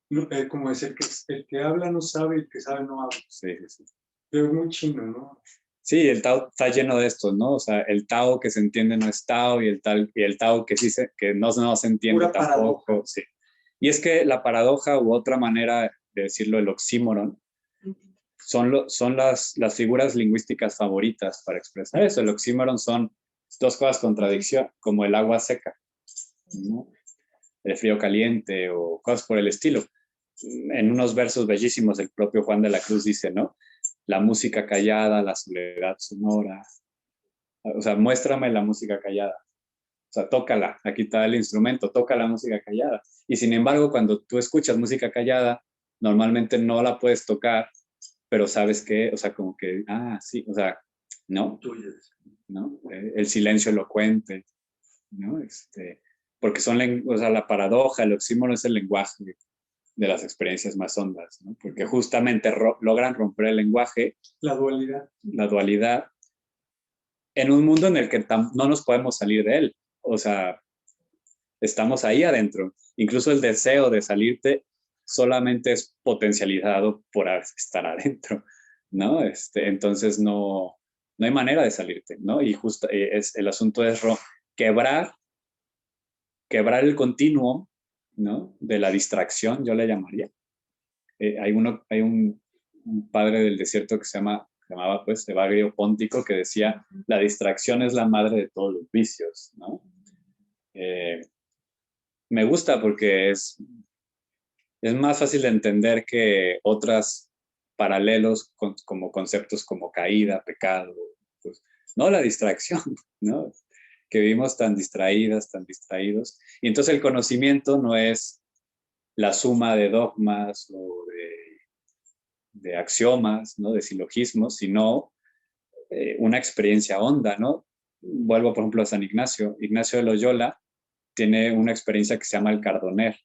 no, como decir, el que habla no sabe y el que sabe no habla. Sí, sí, sí. Pero es muy chino, ¿no? Sí, el Tao está lleno de esto, ¿no? O sea, el Tao que se entiende no es Tao y el Tao que sí que no se entiende Pura tampoco. paradoja. Sí. Y es que la paradoja u otra manera de decirlo, el oxímoron, son las figuras lingüísticas favoritas para expresar eso. El oxímoron son dos cosas contradicción, como el agua seca, ¿no? El frío caliente o cosas por el estilo. En unos versos bellísimos el propio Juan de la Cruz dice, ¿no? La música callada, la soledad sonora. O sea, muéstrame la música callada. O sea, tócala, aquí está el instrumento, toca la música callada. Y sin embargo, cuando tú escuchas música callada, normalmente no la puedes tocar, pero sabes que, o sea, como que, sí, o sea, ¿no? ¿No? El silencio elocuente, ¿no? Porque o sea, la paradoja, el oxímoron es el lenguaje de las experiencias más hondas, ¿no? Porque justamente logran romper el lenguaje. La dualidad. La dualidad en un mundo en el que no nos podemos salir de él. O sea, estamos ahí adentro. Incluso el deseo de salirte solamente es potencializado por estar adentro, ¿no? Entonces no hay manera de salirte, ¿no? Y justo el asunto es quebrar el continuo, ¿no? De la distracción, yo le llamaría. Hay un padre del desierto que se llamaba pues Evagrio Póntico, que decía, la distracción es la madre de todos los vicios, ¿no? Me gusta porque es más fácil de entender que otras paralelos como conceptos como caída, pecado, pues, no la distracción, ¿no? Que vivimos tan distraídas, tan distraídos. Y entonces el conocimiento no es la suma de dogmas o de axiomas, ¿no? De silogismos, sino una experiencia honda, ¿no? Vuelvo, por ejemplo, a San Ignacio. Ignacio de Loyola tiene una experiencia que se llama el Cardoner,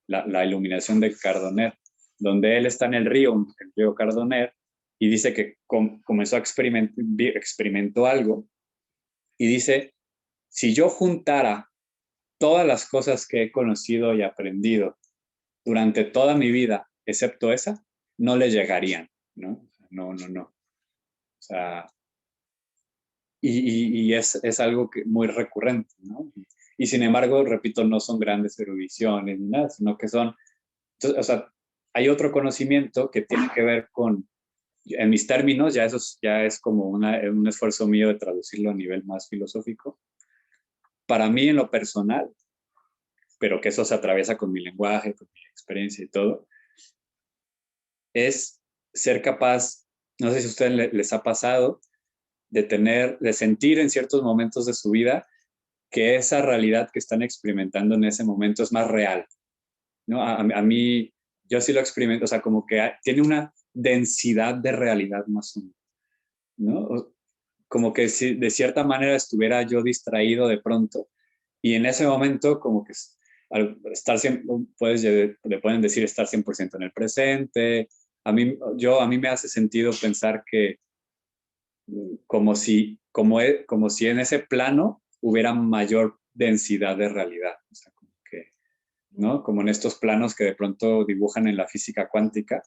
la iluminación del Cardoner, donde él está en el río Cardoner, y dice que comenzó a experimentó algo, y dice, si yo juntara todas las cosas que he conocido y aprendido durante toda mi vida, excepto esa, no le llegarían, ¿no? No. O sea, y es algo muy recurrente, ¿no? Y sin embargo, repito, no son grandes erudiciones ni nada, sino que son, entonces, o sea, hay otro conocimiento que tiene que ver con, en mis términos, ya es como un esfuerzo mío de traducirlo a nivel más filosófico. Para mí, en lo personal, pero que eso se atraviesa con mi lenguaje, con mi experiencia y todo, es ser capaz, no sé si a ustedes les ha pasado, de sentir en ciertos momentos de su vida que esa realidad que están experimentando en ese momento es más real, ¿no? A mí, yo sí lo experimento, o sea, como que tiene una densidad de realidad más o menos, ¿no? Como que si de cierta manera estuviera yo distraído de pronto, y en ese momento como que al estar siempre, le pueden decir estar 100% en el presente. A mí me hace sentido pensar que como si en ese plano hubiera mayor densidad de realidad. O sea, como que, ¿no? Como en estos planos que de pronto dibujan en la física cuántica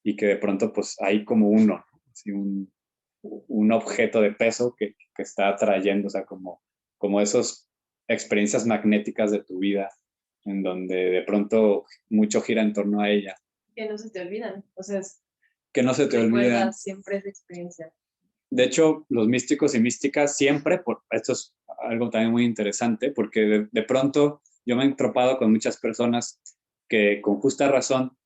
y que de pronto pues hay como uno, así un objeto de peso que está atrayendo, o sea, como esas experiencias magnéticas de tu vida en donde de pronto mucho gira en torno a ella. Que no se te olvidan, o sea, Que no se te olviden. recuerdas siempre esa experiencia. De hecho, los místicos y místicas siempre, esto es algo también muy interesante, porque de pronto yo me he tropado con muchas personas que con justa razón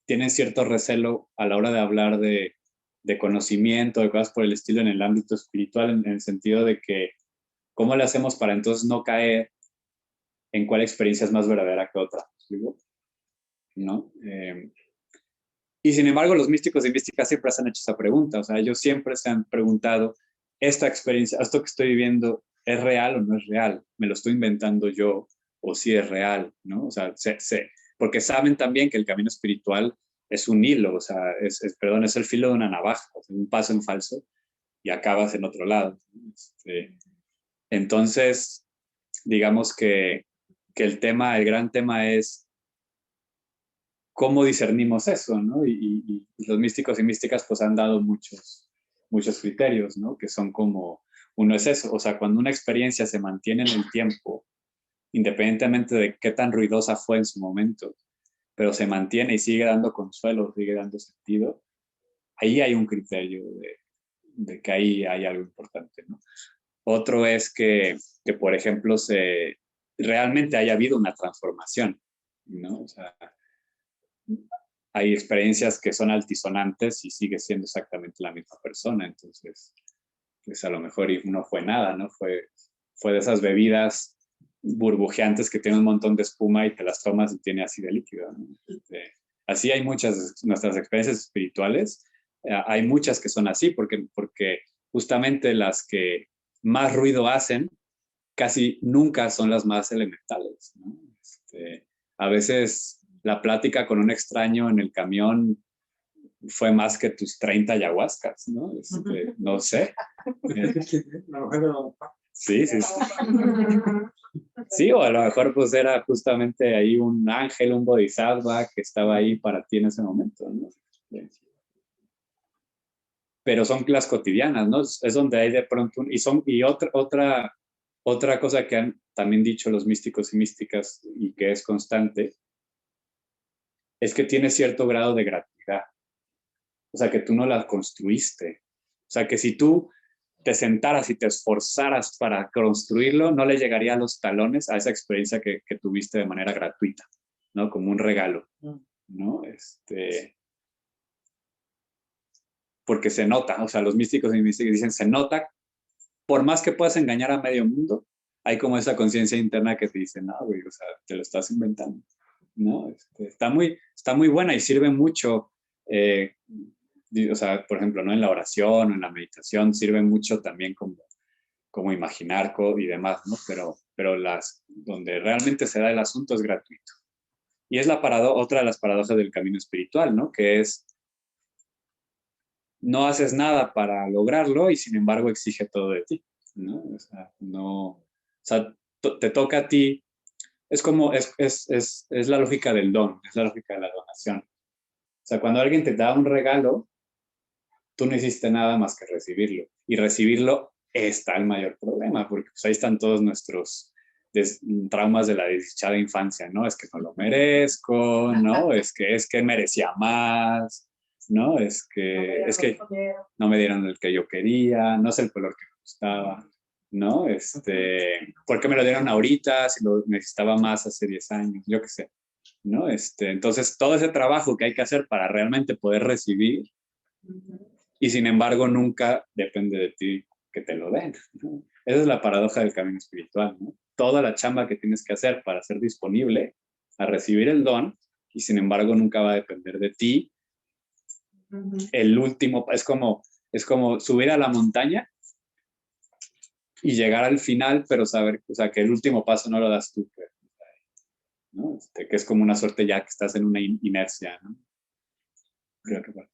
tienen cierto recelo a la hora de hablar de conocimiento, de cosas por el estilo en el ámbito espiritual, en el sentido de que ¿cómo le hacemos para entonces no caer en cuál experiencia es más verdadera que otra? ¿Digo? ¿No? Y sin embargo, los místicos y místicas siempre se han hecho esa pregunta. O sea, ellos siempre se han preguntado, ¿esta experiencia, esto que estoy viviendo, es real o no es real? ¿Me lo estoy inventando yo o sí es real? ¿No? O sea, porque saben también que el camino espiritual es un hilo, o sea, es el filo de una navaja, o sea, un paso en falso y acabas en otro lado. Entonces, digamos que el gran tema es cómo discernimos eso, ¿no? Y los místicos y místicas pues han dado muchos criterios, ¿no? Que son como, uno es eso, o sea, cuando una experiencia se mantiene en el tiempo, independientemente de qué tan ruidosa fue en su momento, pero se mantiene y sigue dando consuelo, sigue dando sentido, ahí hay un criterio de que ahí hay algo importante, ¿no? Otro es que por ejemplo, realmente haya habido una transformación, ¿no? O sea, hay experiencias que son altisonantes y sigue siendo exactamente la misma persona, entonces, pues a lo mejor no fue nada, ¿no? Fue de esas bebidas burbujeantes que tienen un montón de espuma y te las tomas y tiene así de líquido, ¿no? Así hay muchas, nuestras experiencias espirituales, hay muchas que son así, porque justamente las que más ruido hacen, casi nunca son las más elementales, ¿no? A veces la plática con un extraño en el camión fue más que tus 30 ayahuascas, ¿no? No sé. Sí, sí, sí. Sí, o a lo mejor pues era justamente ahí un ángel, un bodhisattva que estaba ahí para ti en ese momento, ¿no? Pero son las cotidianas, ¿no? Es donde hay de pronto, y otra cosa que han también dicho los místicos y místicas y que es constante, es que tiene cierto grado de gratuidad. O sea, que tú no la construiste. O sea, que si tú te sentaras y te esforzaras para construirlo, no le llegaría a los talones a esa experiencia que tuviste de manera gratuita, ¿no? Como un regalo, ¿no? Porque se nota, o sea, los místicos y místicas dicen, se nota, por más que puedas engañar a medio mundo, hay como esa conciencia interna que te dice, no, güey, o sea, te lo estás inventando, ¿no? Está muy buena y sirve mucho, o sea, por ejemplo, ¿no? En la oración o en la meditación sirve mucho también como imaginar y demás, ¿no? Pero donde realmente se da el asunto es gratuito. Y es otra de las paradojas del camino espiritual, ¿no? Que es, no haces nada para lograrlo y sin embargo exige todo de ti, ¿no? O sea, te toca a ti, es como, es la lógica del don, es la lógica de la donación. O sea, cuando alguien te da un regalo, tú no hiciste nada más que recibirlo. Y recibirlo está el mayor problema, porque pues, ahí están todos nuestros traumas de la desdichada infancia, ¿no? Es que no lo merezco, ¿no? Es que merecía más, ¿no? Es que no me dieron el que yo quería, no es el color que me gustaba, ¿no? ¿Por qué me lo dieron ahorita si lo necesitaba más hace 10 años? Yo qué sé, ¿no? Entonces, todo ese trabajo que hay que hacer para realmente poder recibir, y sin embargo nunca depende de ti que te lo den, ¿no? Esa es la paradoja del camino espiritual, ¿no? Toda la chamba que tienes que hacer para ser disponible a recibir el don, y sin embargo nunca va a depender de ti. El último, es como subir a la montaña y llegar al final, pero saber, o sea, que el último paso no lo das tú, ¿no? Que es como una suerte ya que estás en una inercia, ¿no? Creo que bueno.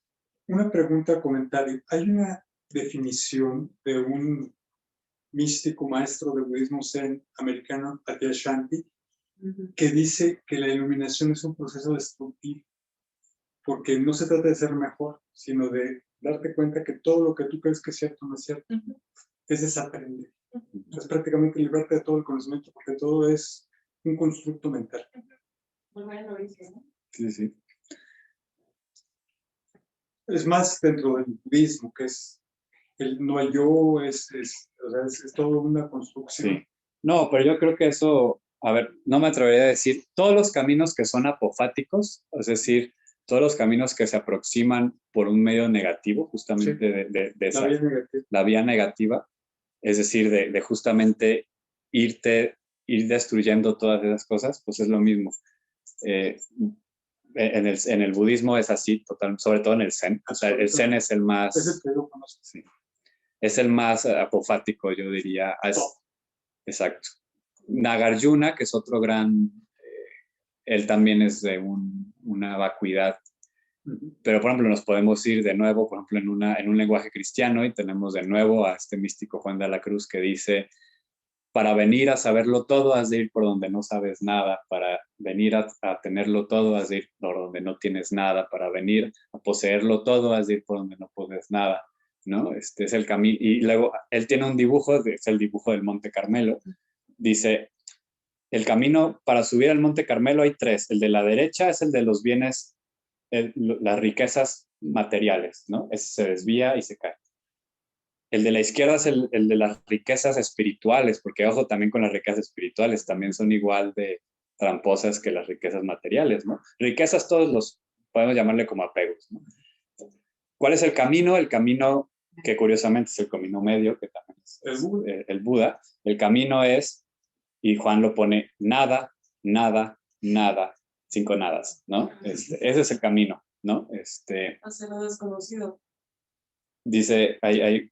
Una pregunta, comentario. Hay una definición de un místico maestro de budismo zen americano, Adyashanti, que dice que la iluminación es un proceso destructivo, porque no se trata de ser mejor, sino de darte cuenta que todo lo que tú crees que es cierto no es cierto. Es desaprender. Es prácticamente librarte de todo el conocimiento, porque todo es un constructo mental. Sí, sí. Es más dentro del budismo, que es el no hay yo, o sea, es toda una construcción. Sí. No, pero yo creo que eso, a ver, no me atrevería a decir, todos los caminos que son apofáticos, es decir, todos los caminos que se aproximan por un medio negativo, justamente de esa, la vía negativa, es decir, de justamente ir destruyendo todas esas cosas, pues es lo mismo. En el budismo es así, total, sobre todo en el Zen. O sea, el Zen es el más... Sí, es el más apofático, yo diría. Exacto. Nagarjuna, que es otro gran... él también es de una vacuidad. Pero, por ejemplo, nos podemos ir de nuevo, por ejemplo, en un lenguaje cristiano, y tenemos de nuevo a este místico Juan de la Cruz que dice: para venir a saberlo todo, has de ir por donde no sabes nada. Para venir a tenerlo todo, has de ir por donde no tienes nada. Para venir a poseerlo todo, has de ir por donde no posees nada, ¿no? Este es el camino. Y luego él tiene un dibujo, es el dibujo del Monte Carmelo. Dice, el camino para subir al Monte Carmelo hay tres. El de la derecha es el de los bienes, las riquezas materiales, ¿no? Ese se desvía y se cae. El de la izquierda es el de las riquezas espirituales, porque ojo, también con las riquezas espirituales, también son igual de tramposas que las riquezas materiales, ¿no? Riquezas todos los, podemos llamarle como apegos, ¿no? ¿Cuál es el camino? El camino que curiosamente es el camino medio, que también es el Buda. El camino es, y Juan lo pone, nada, nada, nada, 5 nadas, ¿no? Ese es el camino, ¿no? Hacia lo desconocido. Dice, hay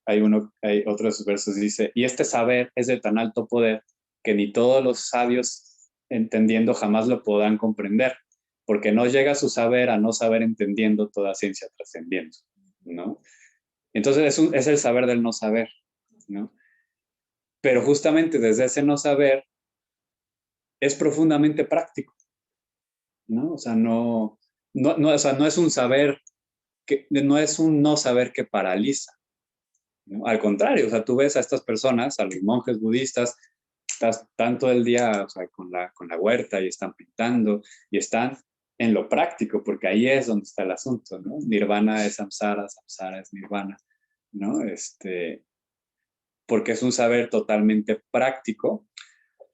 otros versos, dice, y este saber es de tan alto poder que ni todos los sabios entendiendo jamás lo podrán comprender, porque no llega su saber a no saber entendiendo toda ciencia trascendiendo, ¿no? Entonces es el saber del no saber, ¿no? Pero justamente desde ese no saber es profundamente práctico, ¿no? O sea, no es un saber que no es un no saber que paraliza, ¿no? Al contrario, o sea, tú ves a estas personas, a los monjes budistas, están todo el día, o sea, con la huerta y están pintando y están en lo práctico, porque ahí es donde está el asunto, ¿no? Nirvana es samsara, samsara es nirvana, ¿no? Porque es un saber totalmente práctico.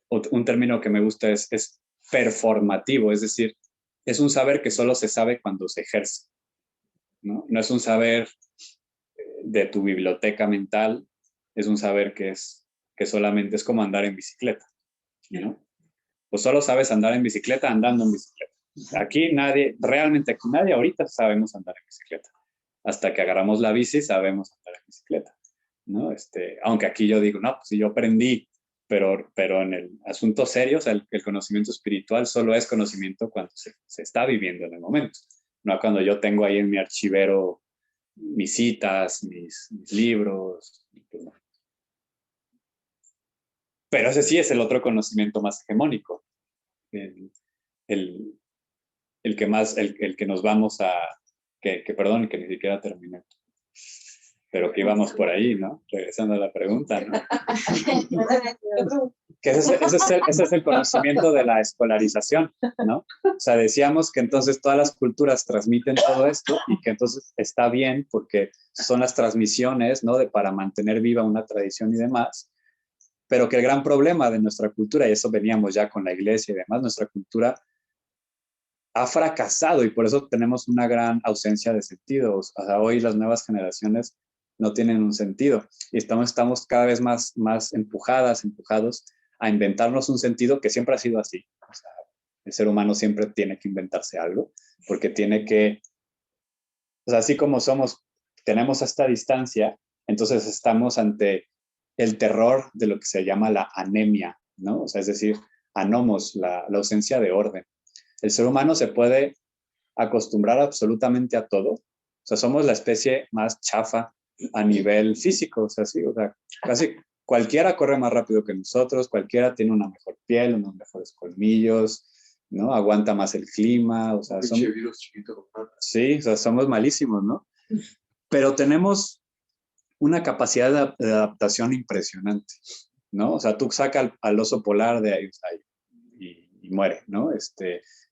Un término que me gusta es performativo, es decir, es un saber que solo se sabe cuando se ejerce, ¿no? No es un saber de tu biblioteca mental, es un saber que solamente es como andar en bicicleta, ¿no? Pues solo sabes andar en bicicleta andando en bicicleta. Aquí realmente nadie ahorita sabemos andar en bicicleta. Hasta que agarramos la bici sabemos andar en bicicleta, ¿no? Aunque aquí yo digo, no, pues si yo aprendí, pero en el asunto serio, o sea, el conocimiento espiritual solo es conocimiento cuando se está viviendo en el momento, no cuando yo tengo ahí en mi archivero mis citas, mis libros. Pero ese sí es el otro conocimiento más hegemónico, el que más, el que nos vamos a, perdón, que ni siquiera terminé, pero que íbamos por ahí, ¿no? Regresando a la pregunta, ¿no? Que ese es el conocimiento de la escolarización, ¿no? O sea, decíamos que entonces todas las culturas transmiten todo esto y que entonces está bien porque son las transmisiones, ¿no? Para mantener viva una tradición y demás, pero que el gran problema de nuestra cultura, y eso veníamos ya con la iglesia y demás, nuestra cultura ha fracasado y por eso tenemos una gran ausencia de sentido. O sea, hoy las nuevas generaciones no tienen un sentido y estamos cada vez más empujados a inventarnos un sentido que siempre ha sido así. O sea, el ser humano siempre tiene que inventarse algo porque tiene que, o sea, así como tenemos esta distancia, entonces estamos ante el terror de lo que se llama la anemia, ¿no? O sea, es decir, anomos, la ausencia de orden. El ser humano se puede acostumbrar absolutamente a todo. O sea, somos la especie más chafa a nivel físico. O sea, sí, o sea, casi cualquiera corre más rápido que nosotros, cualquiera tiene una mejor piel, unos mejores colmillos, ¿no? Aguanta más el clima. O sea, sí, o sea, somos malísimos, ¿no? Pero tenemos una capacidad de adaptación impresionante, ¿no? O sea, tú sacas al oso polar de ahí, o sea, y muere, ¿no?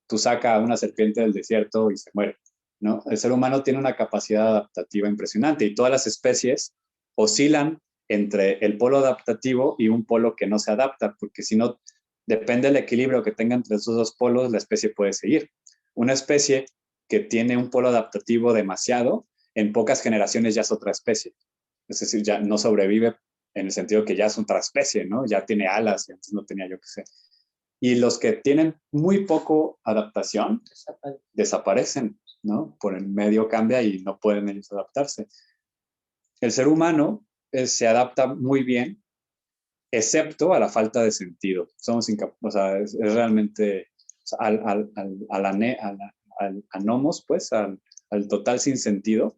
Tú sacas a una serpiente del desierto y se muere, ¿no? El ser humano tiene una capacidad adaptativa impresionante y todas las especies oscilan entre el polo adaptativo y un polo que no se adapta, porque si no, depende del equilibrio que tenga entre esos dos polos, la especie puede seguir. Una especie que tiene un polo adaptativo demasiado, en pocas generaciones ya es otra especie. Es decir, ya no sobrevive en el sentido que ya es otra especie, ¿no? Ya tiene alas, y antes no tenía, yo qué sé. Y los que tienen muy poco adaptación desaparecen, ¿no? Por el medio cambia y no pueden ellos adaptarse. El ser humano se adapta muy bien, excepto a la falta de sentido. Somos o sea, es realmente al anomos, pues, al total sin sentido.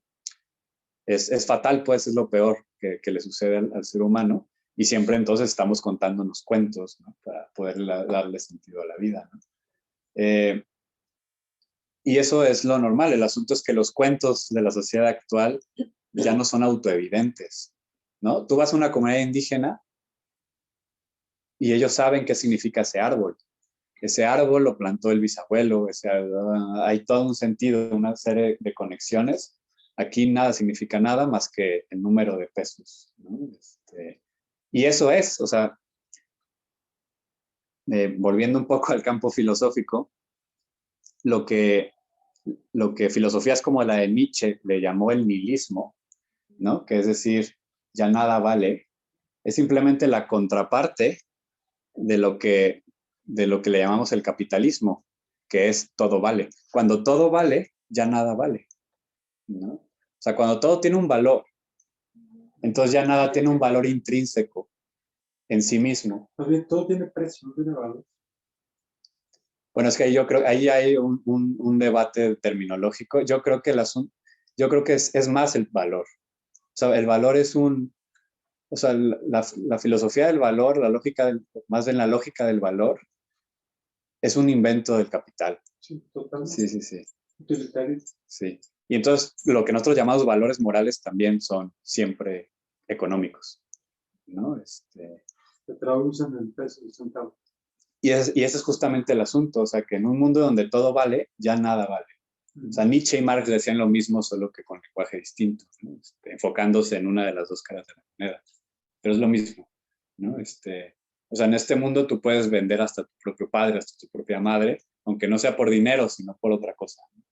Es fatal, pues, es lo peor que le sucede al ser humano. Y siempre entonces estamos contándonos cuentos, ¿no? Para poder darle sentido a la vida, ¿no? Y eso es lo normal. El asunto es que los cuentos de la sociedad actual ya no son autoevidentes, ¿no? Tú vas a una comunidad indígena y ellos saben qué significa ese árbol. Ese árbol lo plantó el bisabuelo, hay todo un sentido, una serie de conexiones. Aquí nada significa nada más que el número de pesos, ¿no? Y eso es, o sea, volviendo un poco al campo filosófico, lo que filosofías como la de Nietzsche le llamó el nihilismo, ¿no? Que es decir, ya nada vale, es simplemente la contraparte de lo que le llamamos el capitalismo, que es todo vale. Cuando todo vale, ya nada vale, ¿no? O sea, cuando todo tiene un valor, entonces ya nada tiene un valor intrínseco en sí mismo. Todo tiene precio, no tiene valor. Bueno, es que yo creo, ahí hay un debate terminológico. Yo creo que es más el valor. O sea, el valor es o sea, la filosofía del valor, más bien la lógica del valor, es un invento del capital. Sí, totalmente. Sí. Utilitario. Sí. Y entonces lo que nosotros llamamos valores morales también son siempre económicos, ¿no? Se traducen en pesos y centavos. Y ese es justamente el asunto, o sea, que en un mundo donde todo vale, ya nada vale. O sea, Nietzsche y Marx decían lo mismo, solo que con lenguaje distinto, ¿no? Enfocándose en una de las dos caras de la moneda. Pero es lo mismo, ¿no? O sea, en este mundo tú puedes vender hasta tu propio padre, hasta tu propia madre, aunque no sea por dinero, sino por otra cosa, ¿no?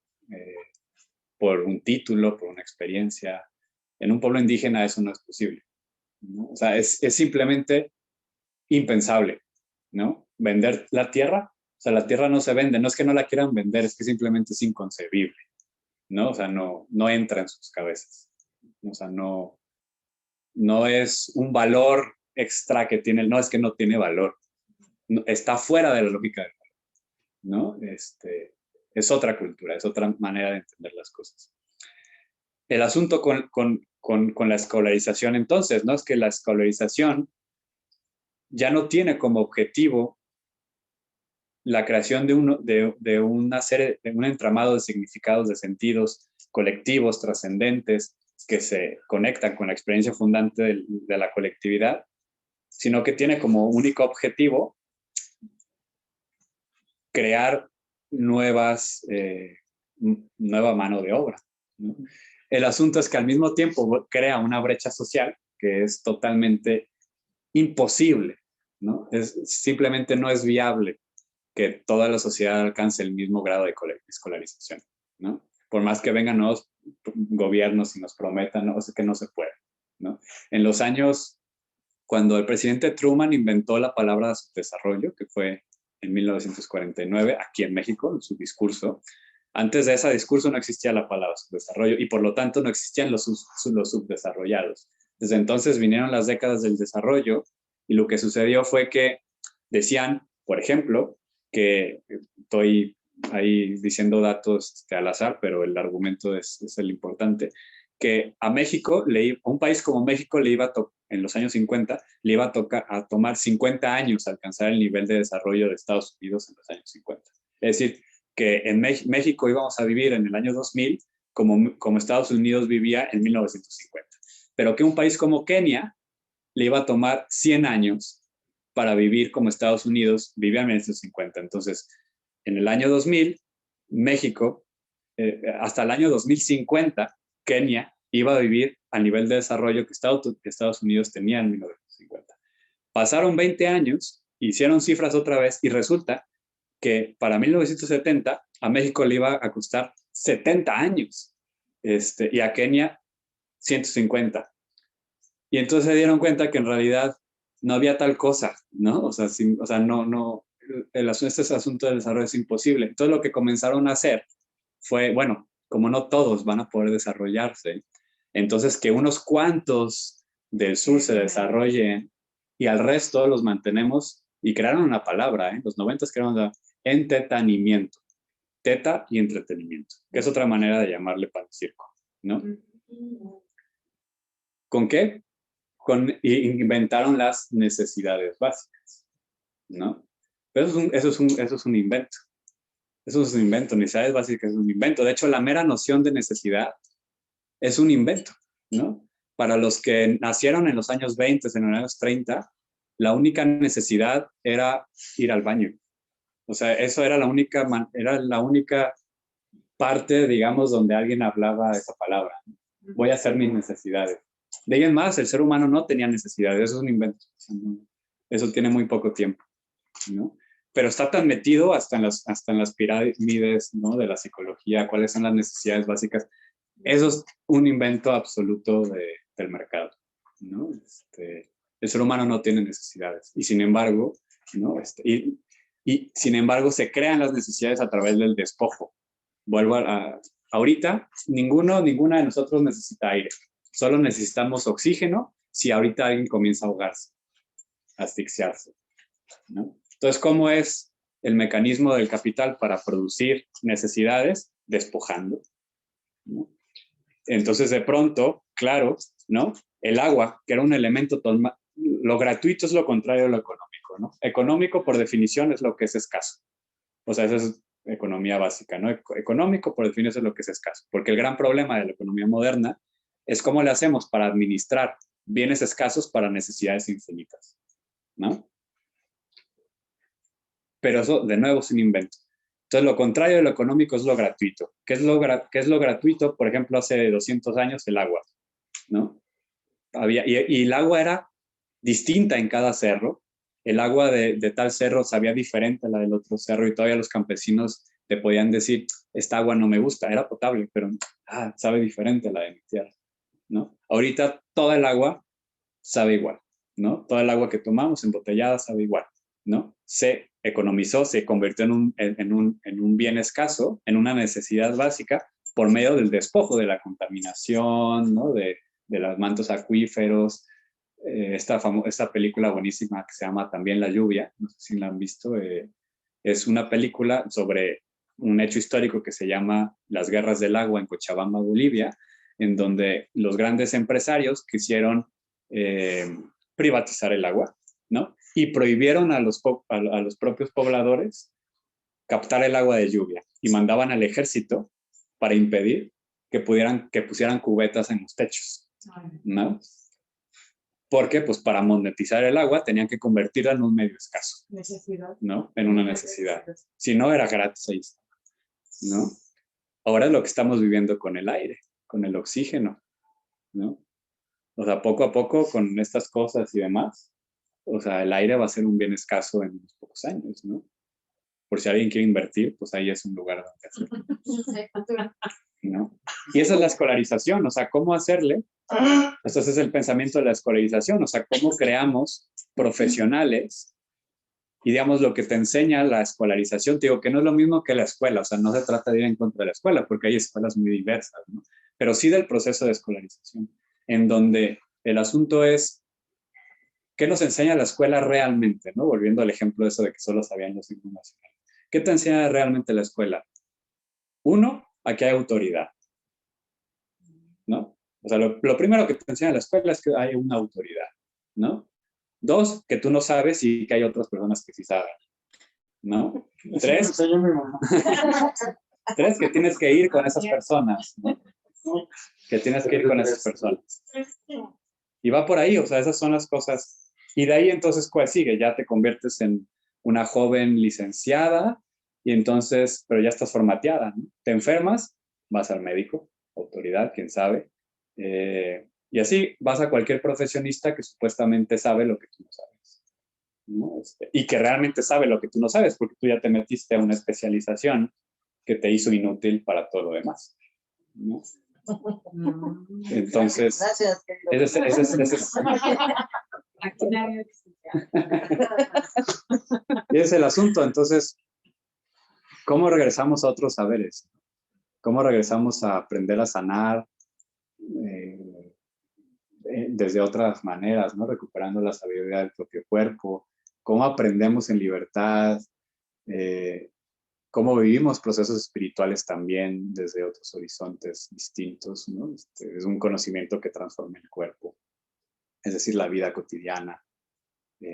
Por un título, por una experiencia. En un pueblo indígena eso no es posible, ¿no? O sea, es simplemente impensable, ¿no? Vender la tierra, o sea, la tierra no se vende, no es que no la quieran vender, es que simplemente es inconcebible, ¿no? O sea, no entra en sus cabezas. O sea, no es un valor extra que tiene, no es que no tiene valor, está fuera de la lógica del valor, ¿no? Es otra cultura, es otra manera de entender las cosas. El asunto con la escolarización entonces, ¿no? Es que la escolarización ya no tiene como objetivo la creación de una serie, de un entramado de significados, de sentidos colectivos, trascendentes, que se conectan con la experiencia fundante de la colectividad, sino que tiene como único objetivo crear nueva mano de obra, ¿no? El asunto es que al mismo tiempo crea una brecha social que es totalmente imposible, ¿no? Simplemente no es viable que toda la sociedad alcance el mismo grado de escolarización, ¿no? Por más que vengan nuevos gobiernos y nos prometan, ¿no? O sea, que no se puede, ¿no? En los años, cuando el presidente Truman inventó la palabra subdesarrollo, que fue en 1949, aquí en México, en su discurso, antes de ese discurso no existía la palabra subdesarrollo y por lo tanto no existían los subdesarrollados. Desde entonces vinieron las décadas del desarrollo y lo que sucedió fue que decían, por ejemplo, que estoy ahí diciendo datos al azar, pero el argumento es el importante, que a México, a un país como México le iba en los años 50, le iba a tomar 50 años alcanzar el nivel de desarrollo de Estados Unidos en los años 50. Es decir, que en México íbamos a vivir en el año 2000 como Estados Unidos vivía en 1950. Pero que un país como Kenia le iba a tomar 100 años para vivir como Estados Unidos vivía en 1950. Entonces, en el año 2000, México, hasta el año 2050, Kenia iba a vivir al nivel de desarrollo que Estados Unidos tenía en 1950. Pasaron 20 años, hicieron cifras otra vez y resulta que para 1970 a México le iba a costar 70 años y a Kenia 150. Y entonces se dieron cuenta que en realidad no había tal cosa, ¿no? O sea, este asunto del desarrollo es imposible. Entonces lo que comenzaron a hacer fue, bueno, como no todos van a poder desarrollarse, entonces que unos cuantos del sur se desarrollen y al resto los mantenemos, y crearon una palabra, en los 90 crearon la entretenimiento, teta y entretenimiento, que es otra manera de llamarle pan circo, ¿no? ¿Con qué? Inventaron las necesidades básicas, ¿no? Pero eso es un invento. Eso es un invento, necesidades básicas es un invento. De hecho, la mera noción de necesidad es un invento, ¿no? Para los que nacieron en los años 20, en los años 30, la única necesidad era ir al baño. O sea, eso era la única parte, digamos, donde alguien hablaba esa palabra. Voy a hacer mis necesidades. De ahí en más, el ser humano no tenía necesidades, eso es un invento. Eso tiene muy poco tiempo, ¿no? Pero está tan metido hasta en las pirámides, ¿no? De la psicología, cuáles son las necesidades básicas. Eso es un invento absoluto del mercado, ¿no? El ser humano no tiene necesidades y sin embargo, ¿no? Y sin embargo se crean las necesidades a través del despojo. Vuelvo ahorita, ninguna de nosotros necesita aire. Solo necesitamos oxígeno si ahorita alguien comienza a ahogarse, a asfixiarse, ¿no? Entonces, ¿cómo es el mecanismo del capital para producir necesidades? Despojando, ¿no? Entonces, de pronto, claro, ¿no? El agua, que era un elemento, lo gratuito es lo contrario de lo económico, ¿no? Económico, por definición, es lo que es escaso. O sea, esa es economía básica, ¿no? Económico, por definición, es lo que es escaso. Porque el gran problema de la economía moderna es cómo le hacemos para administrar bienes escasos para necesidades infinitas, ¿no? Pero eso, de nuevo, es un invento. Entonces, lo contrario de lo económico es lo gratuito. ¿Qué es lo gratuito? Por ejemplo, hace 200 años, el agua, ¿no? Y el agua era distinta en cada cerro. El agua de tal cerro sabía diferente a la del otro cerro y todavía los campesinos te podían decir, esta agua no me gusta, era potable, pero sabe diferente a la de mi tierra, ¿no? Ahorita toda el agua sabe igual, ¿no? Toda el agua que tomamos embotellada sabe igual, ¿no? Se economizó, se convirtió en un bien escaso, en una necesidad básica por medio del despojo, de la contaminación, ¿no? De los mantos acuíferos. Esta película buenísima que se llama también La lluvia, no sé si la han visto, es una película sobre un hecho histórico que se llama Las Guerras del Agua en Cochabamba, Bolivia, en donde los grandes empresarios quisieron privatizar el agua, ¿no? Y prohibieron a los propios pobladores captar el agua de lluvia y mandaban al ejército para impedir que pusieran cubetas en los techos, ¿no? Porque, pues, para monetizar el agua tenían que convertirla en un medio escaso. Necesidad. ¿No? En una necesidad. Si no, era gratis ahí, ¿no? Ahora es lo que estamos viviendo con el aire, con el oxígeno, ¿no? O sea, poco a poco, con estas cosas y demás, o sea, el aire va a ser un bien escaso en unos pocos años, ¿no? Por si alguien quiere invertir, pues ahí es un lugar donde hacerlo, ¿no? Y esa es la escolarización, o sea, ¿cómo hacerle? Entonces es el pensamiento de la escolarización, o sea, cómo creamos profesionales y digamos lo que te enseña la escolarización, te digo que no es lo mismo que la escuela, o sea, no se trata de ir en contra de la escuela, porque hay escuelas muy diversas, ¿no? Pero sí del proceso de escolarización, en donde el asunto es, ¿qué nos enseña la escuela realmente? ¿No? Volviendo al ejemplo de eso de que solo sabían los himnos nacionales. ¿Qué te enseña realmente la escuela? Uno, a que hay autoridad, ¿no? O sea, lo primero que te enseña la escuela es que hay una autoridad, ¿no? Dos, que tú no sabes y que hay otras personas que sí saben, ¿no? Tres, que tienes que ir con esas personas, ¿no? Que tienes que ir con esas personas. Y va por ahí, o sea, esas son las cosas Y de ahí entonces, ¿cuál sigue? Ya te conviertes en una joven licenciada y entonces, pero ya estás formateada, ¿no? Te enfermas, vas al médico, autoridad, quién sabe. Y así vas a cualquier profesionista que supuestamente sabe lo que tú no sabes, ¿no? Y que realmente sabe lo que tú no sabes, porque tú ya te metiste a una especialización que te hizo inútil para todo lo demás, ¿no? Entonces, Gracias. ese es Aquí nadie y ese es el asunto. Entonces, ¿cómo regresamos a otros saberes? ¿Cómo regresamos a aprender a sanar desde otras maneras, ¿no? Recuperando la sabiduría del propio cuerpo? ¿Cómo aprendemos en libertad? ¿Cómo vivimos procesos espirituales también desde otros horizontes distintos, ¿no? Es un conocimiento que transforma el cuerpo, es decir, la vida cotidiana,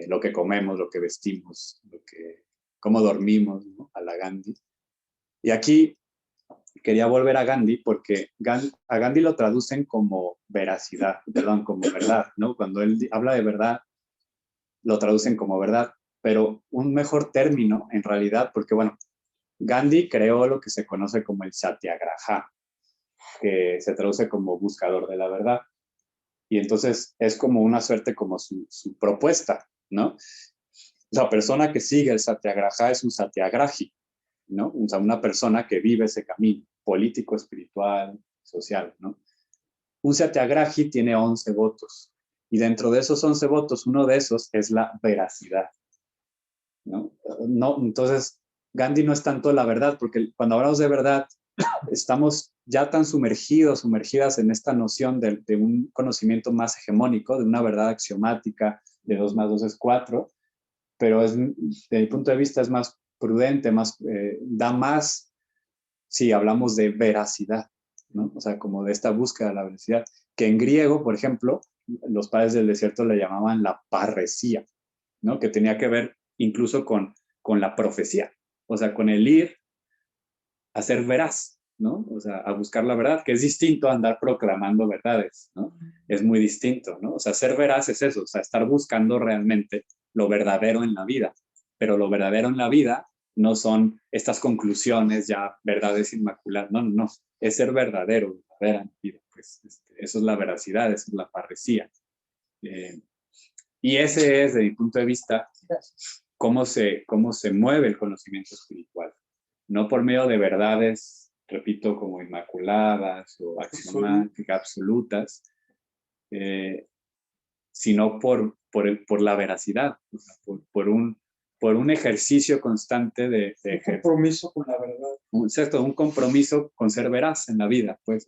lo que comemos, lo que vestimos, cómo dormimos, ¿no? A la Gandhi. Y aquí quería volver a Gandhi porque a Gandhi lo traducen como veracidad, perdón, como verdad, ¿no? Cuando él habla de verdad, lo traducen como verdad, pero un mejor término en realidad, porque bueno, Gandhi creó lo que se conoce como el satyagraha, que se traduce como buscador de la verdad. Y entonces es como una suerte como su propuesta, ¿no? La persona que sigue el satyagraha es un satyagrahi, ¿no? O sea, una persona que vive ese camino político, espiritual, social, ¿no? Un satyagrahi tiene 11 votos y dentro de esos 11 votos, uno de esos es la veracidad, ¿no? Entonces, Gandhi no es tanto la verdad, porque cuando hablamos de verdad, estamos ya tan sumergidas en esta noción de un conocimiento más hegemónico, de una verdad axiomática, de 2 más 2 es 4, pero desde mi punto de vista es más prudente, da más si hablamos de veracidad, ¿no? O sea, como de esta búsqueda de la veracidad, que en griego, por ejemplo, los padres del desierto le llamaban la parresía, ¿no? Que tenía que ver incluso con la profecía, o sea, con el ir a ser veraz, ¿no? O sea, a buscar la verdad, que es distinto a andar proclamando verdades, ¿no? Es muy distinto, ¿no? O sea, ser veraz es eso, o sea, estar buscando realmente lo verdadero en la vida, pero lo verdadero en la vida no son estas conclusiones ya verdades inmaculadas, no, no, es ser verdadero, verdadera en la vida, pues eso es la veracidad, eso es la parresía. Y ese es, desde mi punto de vista, cómo se mueve el conocimiento espiritual. No por medio de verdades, repito, como inmaculadas o axiomáticas, absolutas, sino por la veracidad, o sea, por un ejercicio constante de un compromiso con la verdad. Un compromiso con ser veraz en la vida, pues,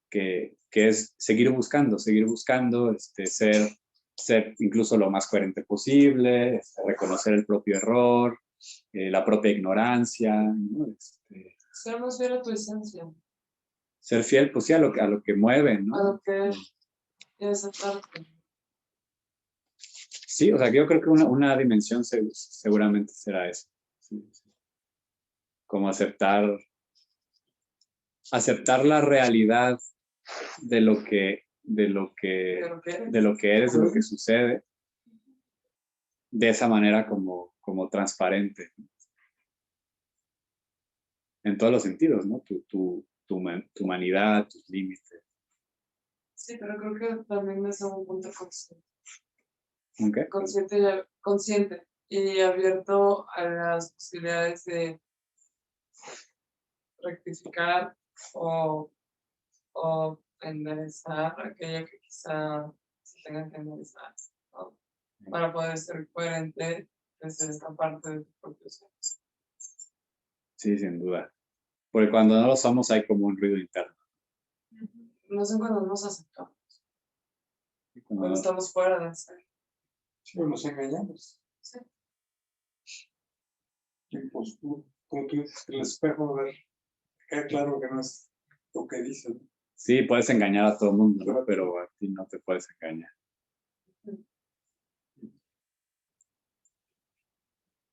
que es seguir buscando, ser incluso lo más coherente posible, reconocer el propio error, la propia ignorancia, ¿no? Ser más fiel a tu esencia. Ser fiel, pues sí, a lo que mueve, ¿no? A lo que es aceptarte. Sí, o sea, yo creo que una dimensión seguramente será eso. Sí, sí. Como aceptar la realidad de lo que eres, de lo que sucede, de esa manera como transparente. En todos los sentidos, ¿no? Tu humanidad, tus límites. Sí, pero creo que también es un punto consciente. ¿Okay? Consciente y abierto a las posibilidades de rectificar o enderezar aquello que quizá se tenga que enderezar, ¿no? Para poder ser coherente desde esta parte de tu propio ser. Sí, sin duda. Porque cuando no lo somos hay como un ruido interno. No sé cuando nos aceptamos. Cuando No, estamos fuera del ser. Sí, nos engañamos. Sí. Impostura. Como tú dices, el espejo, a ver, queda claro que no es lo que dicen. sí, puedes engañar a todo el mundo, ¿no? Pero a ti no te puedes engañar.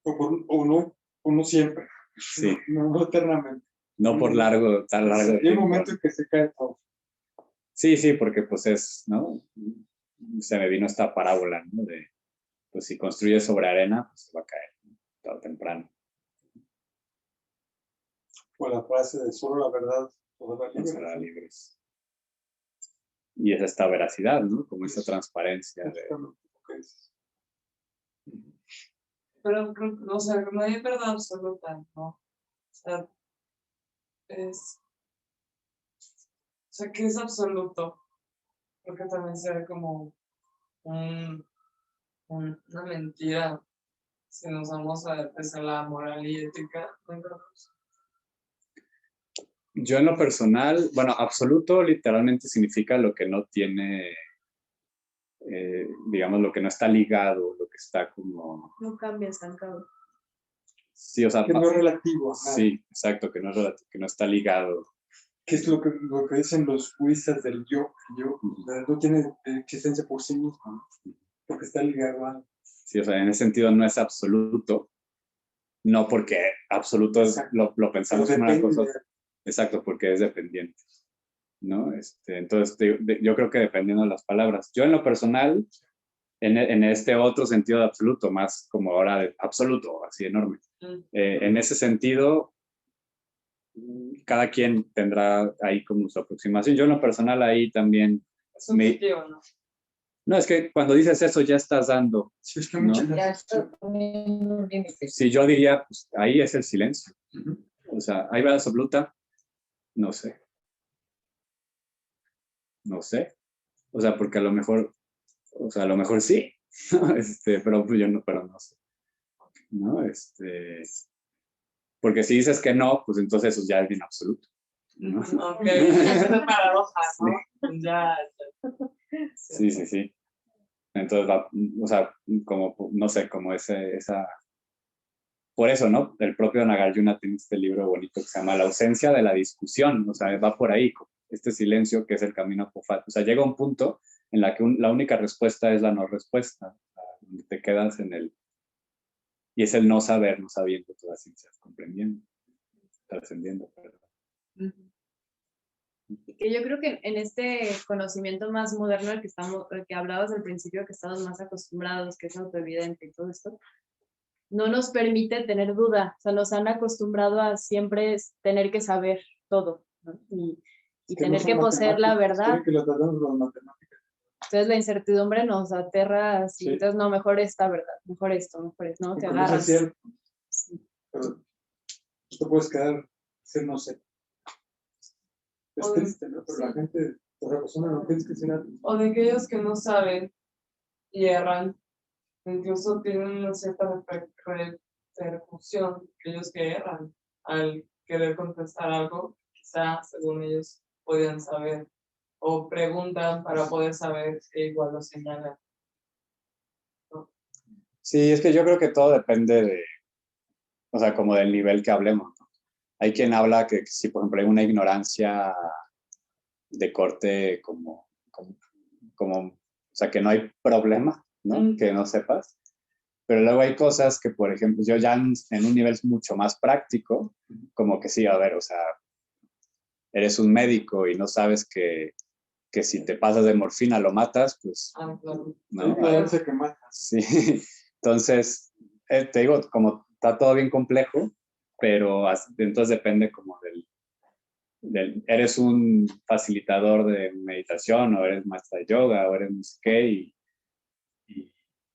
O no siempre. Sí. No eternamente. No por tan largo de Hay un tiempo. momento en que se cae todo. Sí, porque pues es, ¿no? se me vino esta parábola, ¿no? De, pues si construyes sobre arena, pues se va a caer, ¿no? Tarde o temprano. O la frase de solo la verdad os hará Nos libres. hará libres. Y es esta veracidad, ¿no? Como esta transparencia de... Exactamente lo que dices. Pero, o sea, no hay verdad absoluta, ¿no? O sea, ¿qué es absoluto? Porque también se ve como una mentira si nos vamos a la moral y ética. Yo en lo personal, bueno, absoluto literalmente significa lo que no tiene, digamos, lo que no está ligado, lo que está como... No cambia, estancado. Sí, o sea, Que no es relativo. Ajá. sí, exacto, que no es relativo, que no está ligado. Que es lo que dicen los budistas del yo. El yo no tiene existencia por sí mismo, ¿no? Porque está ligado a... Sí, o sea, en ese sentido no es absoluto, no porque absoluto es, lo pensamos como una cosa, exacto, porque es dependiente, ¿no? Entonces, yo creo que dependiendo de las palabras. Yo en lo personal, en este otro sentido de absoluto, más como ahora de absoluto, así enorme, en ese sentido, cada quien tendrá ahí como su aproximación. Yo en lo personal ahí también... Es subjetivo, ¿no? No, es que cuando dices eso ya estás dando... Sí, es que ¿no? muchas Ya veces... está poniendo un límite. Si yo diría, pues ahí es el silencio. O sea, hay verdad absoluta, no sé. No sé. O sea, porque a lo mejor sí, ¿no? Pero pues yo no, pero no sé. ¿No? Porque si dices que no, pues entonces eso ya es bien absoluto. ¿no? Ok, es una paradoja, ¿no? Ya. Sí, sí, sí. Entonces, o sea, como, no sé, como esa... Por eso, ¿no? El propio Nagarjuna tiene este libro bonito que se llama La ausencia de la discusión. O sea, va por ahí, este silencio que es el camino a Pofat. O sea, llega un punto en la que la única respuesta es la no respuesta. O sea, donde te quedas en el... Y es el no saber, no sabiendo todas las ciencias, comprendiendo, trascendiendo, perdón. Y que yo creo que en este conocimiento más moderno al que hablabas al principio, que estamos más acostumbrados, que es autoevidente y todo esto, no nos permite tener duda. O sea, nos han acostumbrado a siempre tener que saber todo, ¿no? Y que tener no que son poseer la matemáticas, verdad. que lo tratamos con matemáticas. Entonces la incertidumbre nos aterra así. Sí. Entonces, no, mejor esta verdad, mejor esto, ¿no? Te Aunque agarras. no sé si es, Sí. pero tú puedes quedar, ser no sé. Es triste, ¿no? Pero sí. la gente, otra persona no tienes que ser algo. O de aquellos que no saben y erran, incluso tienen una cierta repercusión, aquellos que erran al querer contestar algo, quizá según ellos podían saber, o preguntan para poder saber e igual lo señalan. ¿No? Sí, es que yo creo que todo depende de, o sea, como del nivel que hablemos, ¿no? Hay quien habla que si, por ejemplo, hay una ignorancia de corte o sea, que no hay problema, ¿no? Que no sepas. Pero luego hay cosas que, por ejemplo, yo ya en un nivel mucho más práctico, como que sí, a ver, o sea, eres un médico y no sabes que si te pasas de morfina lo matas, pues, Claro. ¿no? Ignorancia que mata. Sí, entonces, te digo, como está todo bien complejo, pero entonces depende como eres un facilitador de meditación o eres maestra de yoga o eres no sé qué y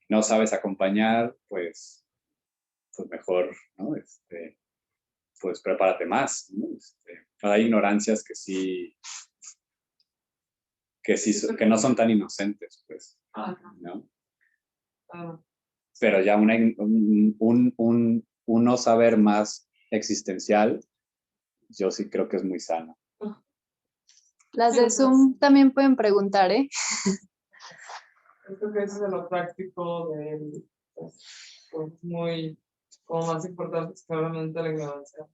no sabes acompañar, pues mejor, ¿no? Pues prepárate más, ¿no? Hay ignorancias que sí, que no son tan inocentes, pues, ¿no? Pero ya un no saber más existencial, yo sí creo que es muy sano. Las de Zoom también pueden preguntar, ¿eh? Creo que eso es de lo práctico, pues muy, como más importante es claramente la ignorancia.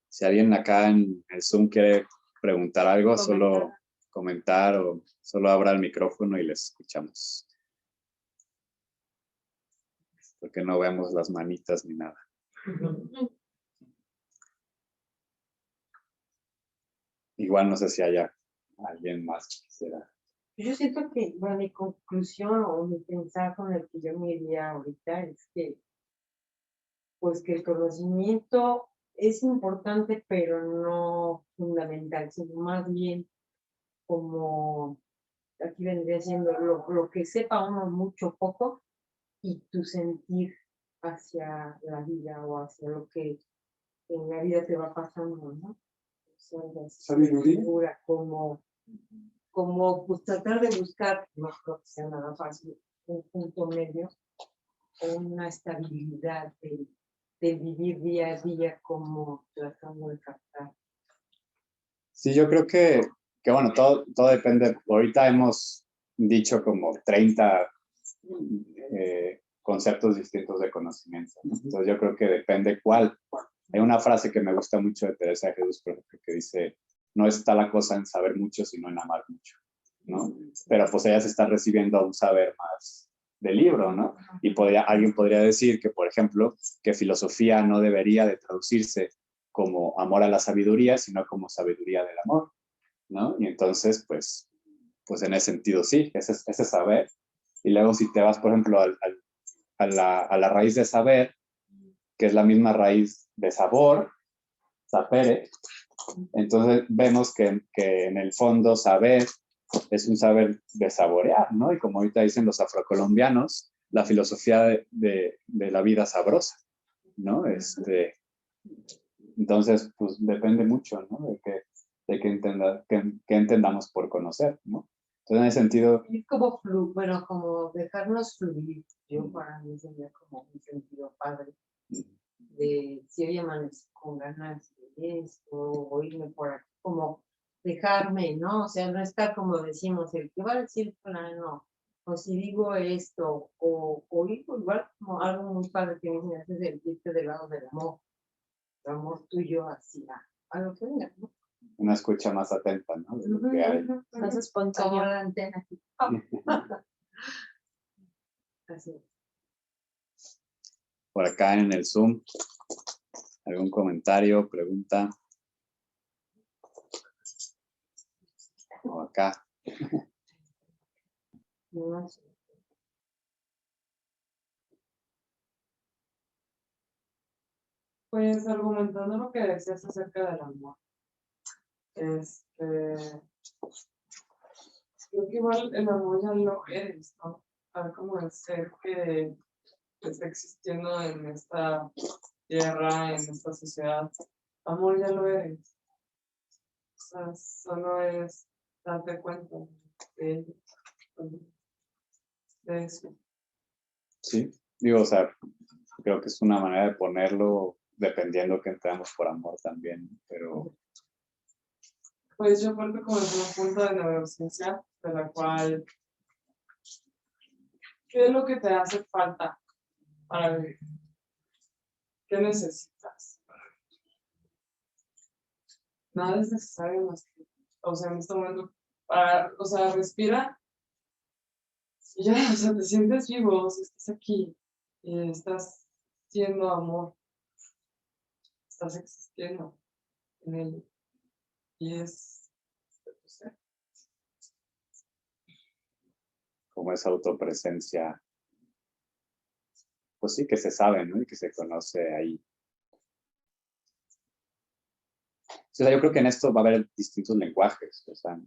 Si alguien acá en el Zoom quiere preguntar algo, solo comentar o solo abra el micrófono y les escuchamos. Porque no vemos las manitas ni nada. Igual no sé si haya alguien más quisiera. Yo siento que, bueno, mi conclusión o mi pensar con el que yo me iría ahorita es que, pues que el conocimiento es importante, pero no fundamental, sino más bien como, aquí vendría siendo lo que sepa uno mucho poco y tu sentir hacia la vida o hacia lo que en la vida te va pasando, ¿no? O sea, Sabiduría. Como pues, tratar de buscar, no creo que sea nada fácil, un punto medio o una estabilidad de vivir día a día como tratando de captar. Sí, yo creo que bueno, todo depende. Ahorita hemos dicho como 30 conceptos distintos de conocimiento, ¿no? Entonces yo creo que depende cuál. Hay una frase que me gusta mucho de Teresa de Jesús, por ejemplo, que dice, no está la cosa en saber mucho, sino en amar mucho, ¿no? Pero pues ella se está recibiendo un saber más del libro, ¿no? Y alguien podría decir que, por ejemplo, que filosofía no debería de traducirse como amor a la sabiduría, sino como sabiduría del amor, ¿no? Y entonces, pues en ese sentido sí, ese saber. Y luego si te vas, por ejemplo, a la raíz de saber, que es la misma raíz de sabor, sapere, entonces vemos que en el fondo saber es un saber de saborear, ¿no? Y como ahorita dicen los afrocolombianos, la filosofía de la vida sabrosa, ¿no? Entonces, pues depende mucho, ¿no? De que entendamos por conocer, ¿no? Entonces, en ese sentido... Es como, bueno, como dejarnos fluir, yo para mí sería como un sentido padre, de si hoy amanecí con ganas de esto, o irme por aquí, como dejarme, ¿no? O sea, no estar como decimos, el que va a decir plano, o si digo esto, o igual como algo muy padre que me hace sentirte del lado del amor, el amor tuyo hacia a lo que venga, ¿no? Una escucha más atenta, ¿no? De lo que hay. Más Como espontáneo. la antena. Así es. Por acá en el Zoom, algún comentario, pregunta. O acá. No sé. Pues argumentando lo que decías acerca del amor. Creo que igual el amor ya lo eres, ¿no? Tal como el ser que está existiendo en esta tierra, en esta sociedad. Amor ya lo eres. O sea, solo es darte cuenta de ello, de eso. Sí, digo, o sea, creo que es una manera de ponerlo dependiendo que entramos por amor también, pero... Pues yo parto como desde un punto de neurociencia, de la cual, ¿qué es lo que te hace falta para vivir? ¿Qué necesitas? Nada es necesario más que, o sea, en este momento, o sea, respira y ya, o sea, te sientes vivo, o sea, estás aquí y estás siendo amor, estás existiendo en ello. Y es, o sea, como esa autopresencia, pues sí, que se sabe, ¿no? Y que se conoce ahí. O sea, yo creo que en esto va a haber distintos lenguajes, o sea,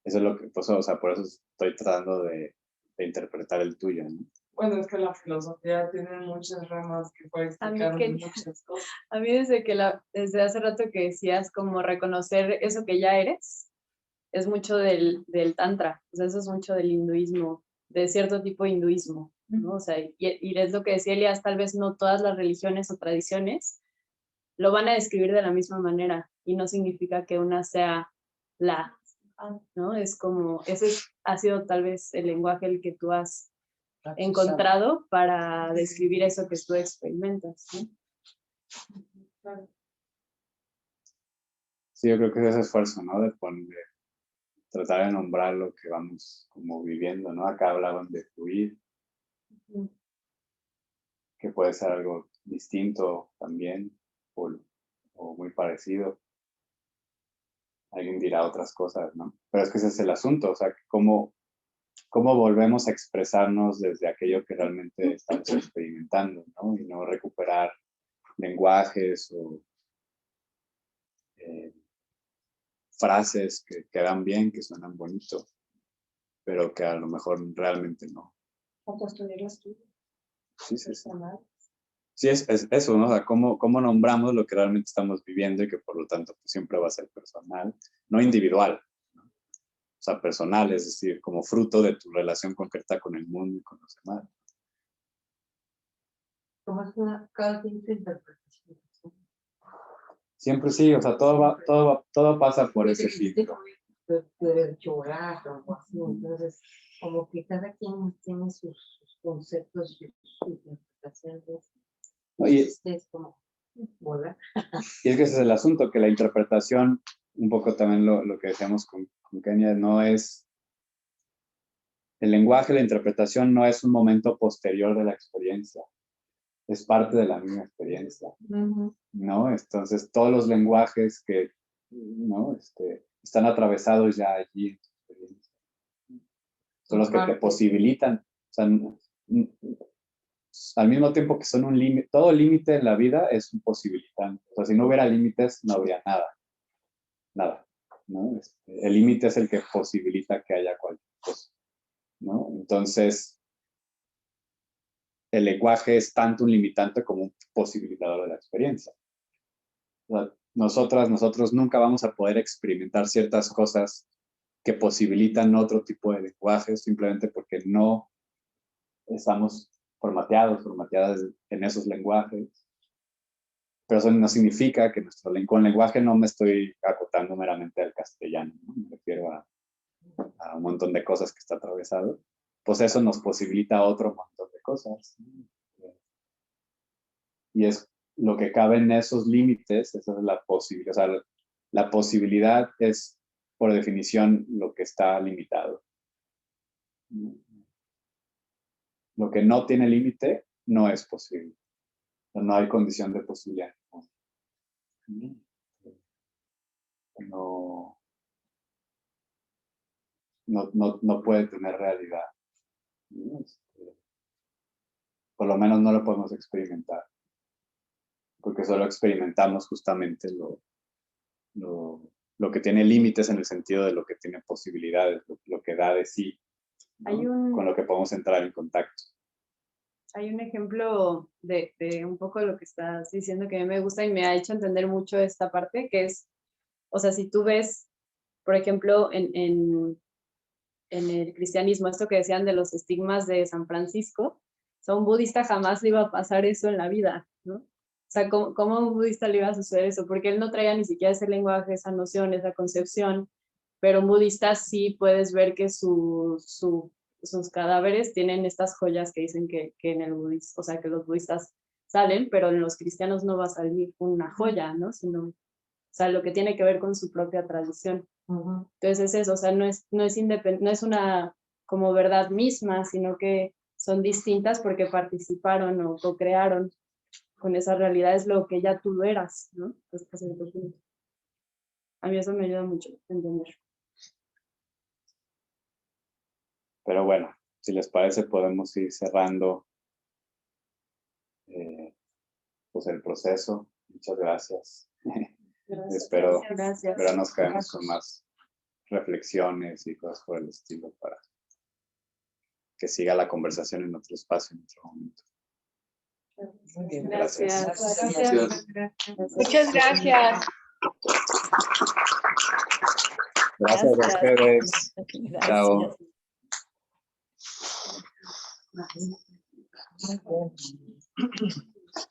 eso es lo que, pues, o sea, por eso estoy tratando de interpretar el tuyo, ¿no? bueno, es que la filosofía tiene muchas ramas que puede explicar muchas cosas. A mí desde hace rato que decías como reconocer eso que ya eres, es mucho del tantra, o sea, eso es mucho del hinduismo, de cierto tipo de hinduismo, ¿no? O sea, y es lo que decía Elias, tal vez no todas las religiones o tradiciones lo van a describir de la misma manera y no significa que una sea la, ¿no? Es como, ha sido tal vez el lenguaje el que tú has encontrado para describir eso que tú experimentas, ¿no? Sí, yo creo que es ese esfuerzo, ¿no? De tratar de nombrar lo que vamos como viviendo, ¿no? Acá hablaban de fluir, que puede ser algo distinto también o muy parecido. alguien dirá otras cosas, ¿no? Pero es que ese es el asunto, o sea, cómo volvemos a expresarnos desde aquello que realmente estamos experimentando, ¿no? Y no recuperar lenguajes o frases que quedan bien, que suenan bonito, pero que a lo mejor realmente no. O construirlas tú. Sí. Sí, es eso, ¿no? O sea, cómo nombramos lo que realmente estamos viviendo y que por lo tanto pues, siempre va a ser personal, no individual, ¿no? O sea, personal, es decir, como fruto de tu relación concreta con el mundo y con los demás. Como es una cada quien su interpretación. Siempre sí, o sea, todo pasa por ese filtro. De llorar o algo así, entonces como que cada quien tiene sus conceptos y sus interpretaciones. Y Es como volar. Y es que ese es el asunto, que la interpretación, un poco también lo que decíamos con Kenia, no es, el lenguaje, la interpretación no es un momento posterior de la experiencia, es parte de la misma experiencia, ¿no? Entonces, todos los lenguajes que, ¿no? Están atravesados ya allí en tu experiencia. Son los que te posibilitan, o sea, al mismo tiempo que son un límite, todo límite en la vida es un posibilitante. O sea, si no hubiera límites, no habría nada, ¿no? El límite es el que posibilita que haya cualquier cosa, ¿no? Entonces, el lenguaje es tanto un limitante como un posibilitador de la experiencia. O sea, nosotros nunca vamos a poder experimentar ciertas cosas que posibilitan otro tipo de lenguaje simplemente porque no estamos formateadas en esos lenguajes. Pero eso no significa que con lenguaje no me estoy acotando meramente al castellano, ¿no? Me refiero a un montón de cosas que está atravesado, pues eso nos posibilita otro montón de cosas, ¿no? Y es lo que cabe en esos límites, esa es la posibilidad, o sea, la posibilidad es por definición lo que está limitado. Lo que no tiene límite no es posible, no hay condición de posibilidad. No puede tener realidad, ¿no? Por lo menos no lo podemos experimentar, porque solo experimentamos justamente lo que tiene límites en el sentido de lo que tiene posibilidades, lo que da de sí, ¿no? Con lo que podemos entrar en contacto. Hay un ejemplo de un poco lo que estás diciendo que a mí me gusta y me ha hecho entender mucho esta parte, que es, o sea, si tú ves, por ejemplo, en el cristianismo, esto que decían de los estigmas de San Francisco, o sea, un budista jamás le iba a pasar eso en la vida, ¿no? O sea, ¿cómo a un budista le iba a suceder eso? Porque él no traía ni siquiera ese lenguaje, esa noción, esa concepción, pero un budista sí puedes ver que sus cadáveres tienen estas joyas que dicen que en el budismo, o sea, que los budistas salen, pero en los cristianos no va a salir una joya, ¿no? Sino, o sea, lo que tiene que ver con su propia tradición. Entonces es eso, o sea, no es una como verdad misma, sino que son distintas porque participaron o co-crearon con esa realidad, es lo que ya tú eras, ¿no? Pues, a mí eso me ayuda mucho a entender. Pero bueno, si les parece podemos ir cerrando pues el proceso. Muchas gracias. Espero nos quedemos con más reflexiones y cosas por el estilo para que siga la conversación en otro espacio, en otro momento. Muy bien, Gracias. Muchas gracias. Gracias a ustedes. Chao. bien.